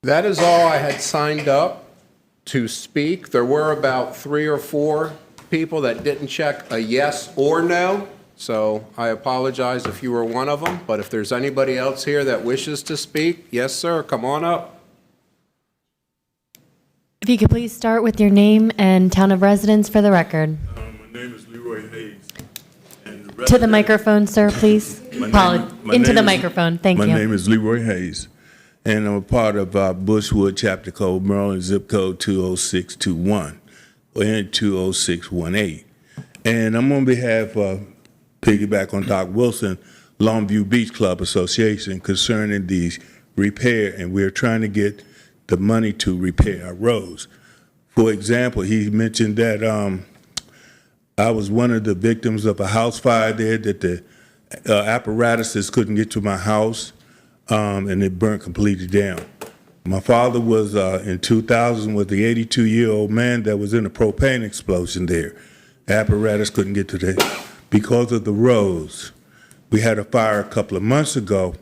That is all I had signed up to speak. There were about 3 or 4 people that didn't check a yes or no, so I apologize if you were one of them, but if there's anybody else here that wishes to speak, yes, sir, come on up. If you could please start with your name and town of residence for the record. My name is Leroy Hayes. To the microphone, sir, please. Into the microphone. Thank you. My name is Leroy Hayes, and I'm a part of Bushwood Chapter Code, Maryland, zip code 20621 and 20618. And I'm on behalf of, piggyback on Doc Wilson, Longview Beach Club Association concerning these repair, and we're trying to get the money to repair our roads. For example, he mentioned that I was one of the victims of a house fire there, that the apparatuses couldn't get to my house, and it burnt completely down. My father was, in 2000, was the 82-year-old man that was in a propane explosion there. Apparatus couldn't get to the, because of the roads. We had a fire a couple of months ago,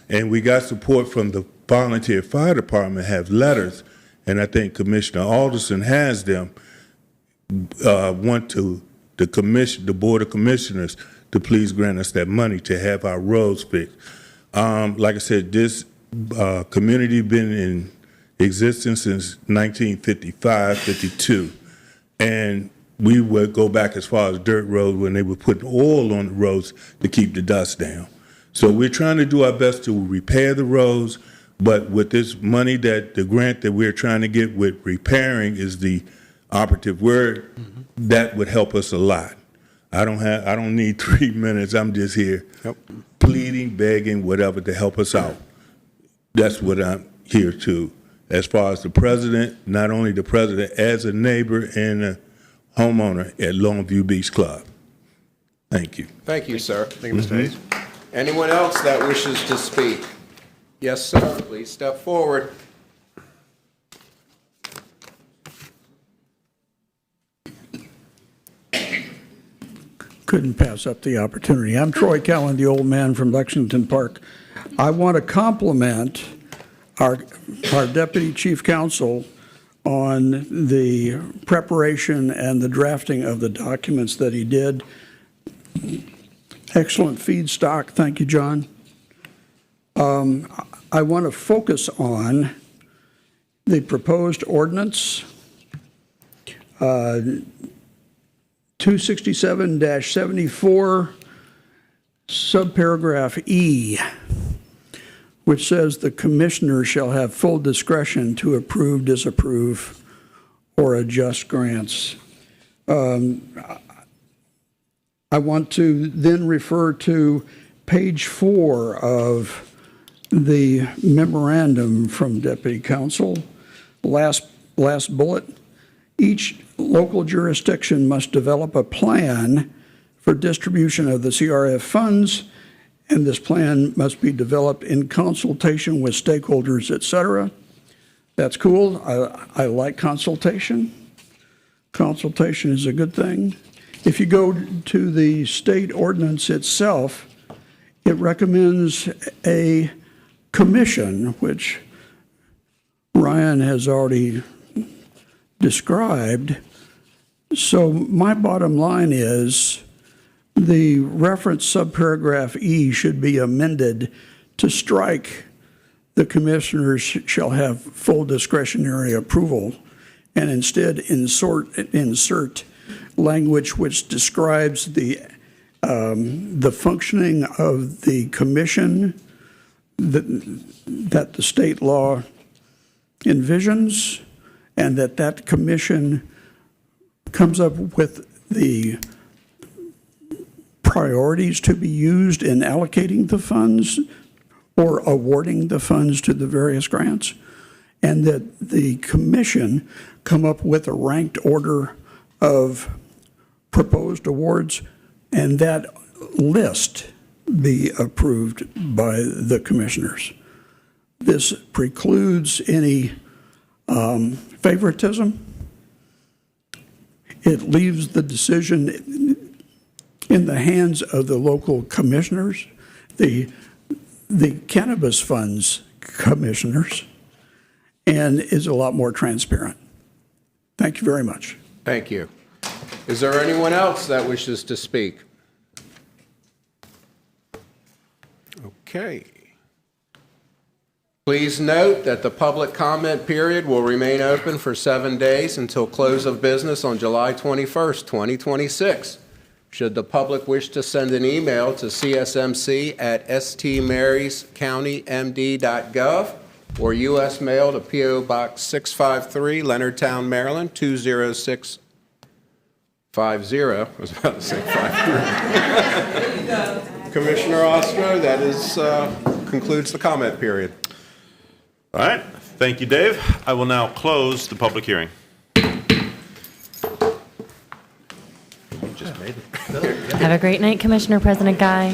and we got support from the volunteer fire department, have letters, and I think Commissioner Alderson has them, want to the Board of Commissioners to please grant us that money to have our roads fixed. Like I said, this community been in existence since 1955, 52, and we would go back as far as dirt road when they were putting oil on the roads to keep the dust down. So we're trying to do our best to repair the roads, but with this money, that the grant that we're trying to get with repairing is the operative word, that would help us a lot. I don't need 3 minutes. I'm just here pleading, begging, whatever, to help us out. That's what I'm here to. As far as the president, not only the president, as a neighbor and a homeowner at Longview Beach Club. Thank you. Thank you, sir. Thank you, Mr. Hayes. Anyone else that wishes to speak? Yes, sir. Please step forward. Couldn't pass up the opportunity. I'm Troy Callan, the old man from Lexington Park. I want to compliment our Deputy Chief Counsel on the preparation and the drafting of the documents that he did. Excellent feedstock. Thank you, John. I want to focus on the proposed ordinance 267-74, subparagraph E, which says the commissioner shall have full discretion to approve, disapprove, or adjust grants. I want to then refer to page 4 of the memorandum from Deputy Counsel, last bullet. Each local jurisdiction must develop a plan for distribution of the CRF funds, and this plan must be developed in consultation with stakeholders, et cetera. That's cool. I like consultation. consultation is a good thing. If you go to the state ordinance itself, it recommends a commission, which Ryan has already described. So my bottom line is the reference subparagraph E should be amended to strike the commissioners shall have full discretionary approval, and instead insert language which describes the functioning of the commission that the state law envisions, and that commission comes up with the priorities to be used in allocating the funds or awarding the funds to the various grants, and that the commission come up with a ranked order of proposed awards, and that list be approved by the commissioners. This precludes any favoritism. It leaves the decision in the hands of the local commissioners, the cannabis funds commissioners, and is a lot more transparent. Thank you very much. Thank you. Is there anyone else that wishes to speak? Okay. Please note that the public comment period will remain open for 7 days until close of business on July 21st, 2026. Should the public wish to send an email to csmc@stmaryscountymd.gov or U.S. mail to P.O. Box 653, Leonardtown, Maryland, 20650. I was about to say 53. Commissioner Ostro, that concludes the comment period. All right. Thank you, Dave. I will now close the public hearing. Have a great night, Commissioner President Guy.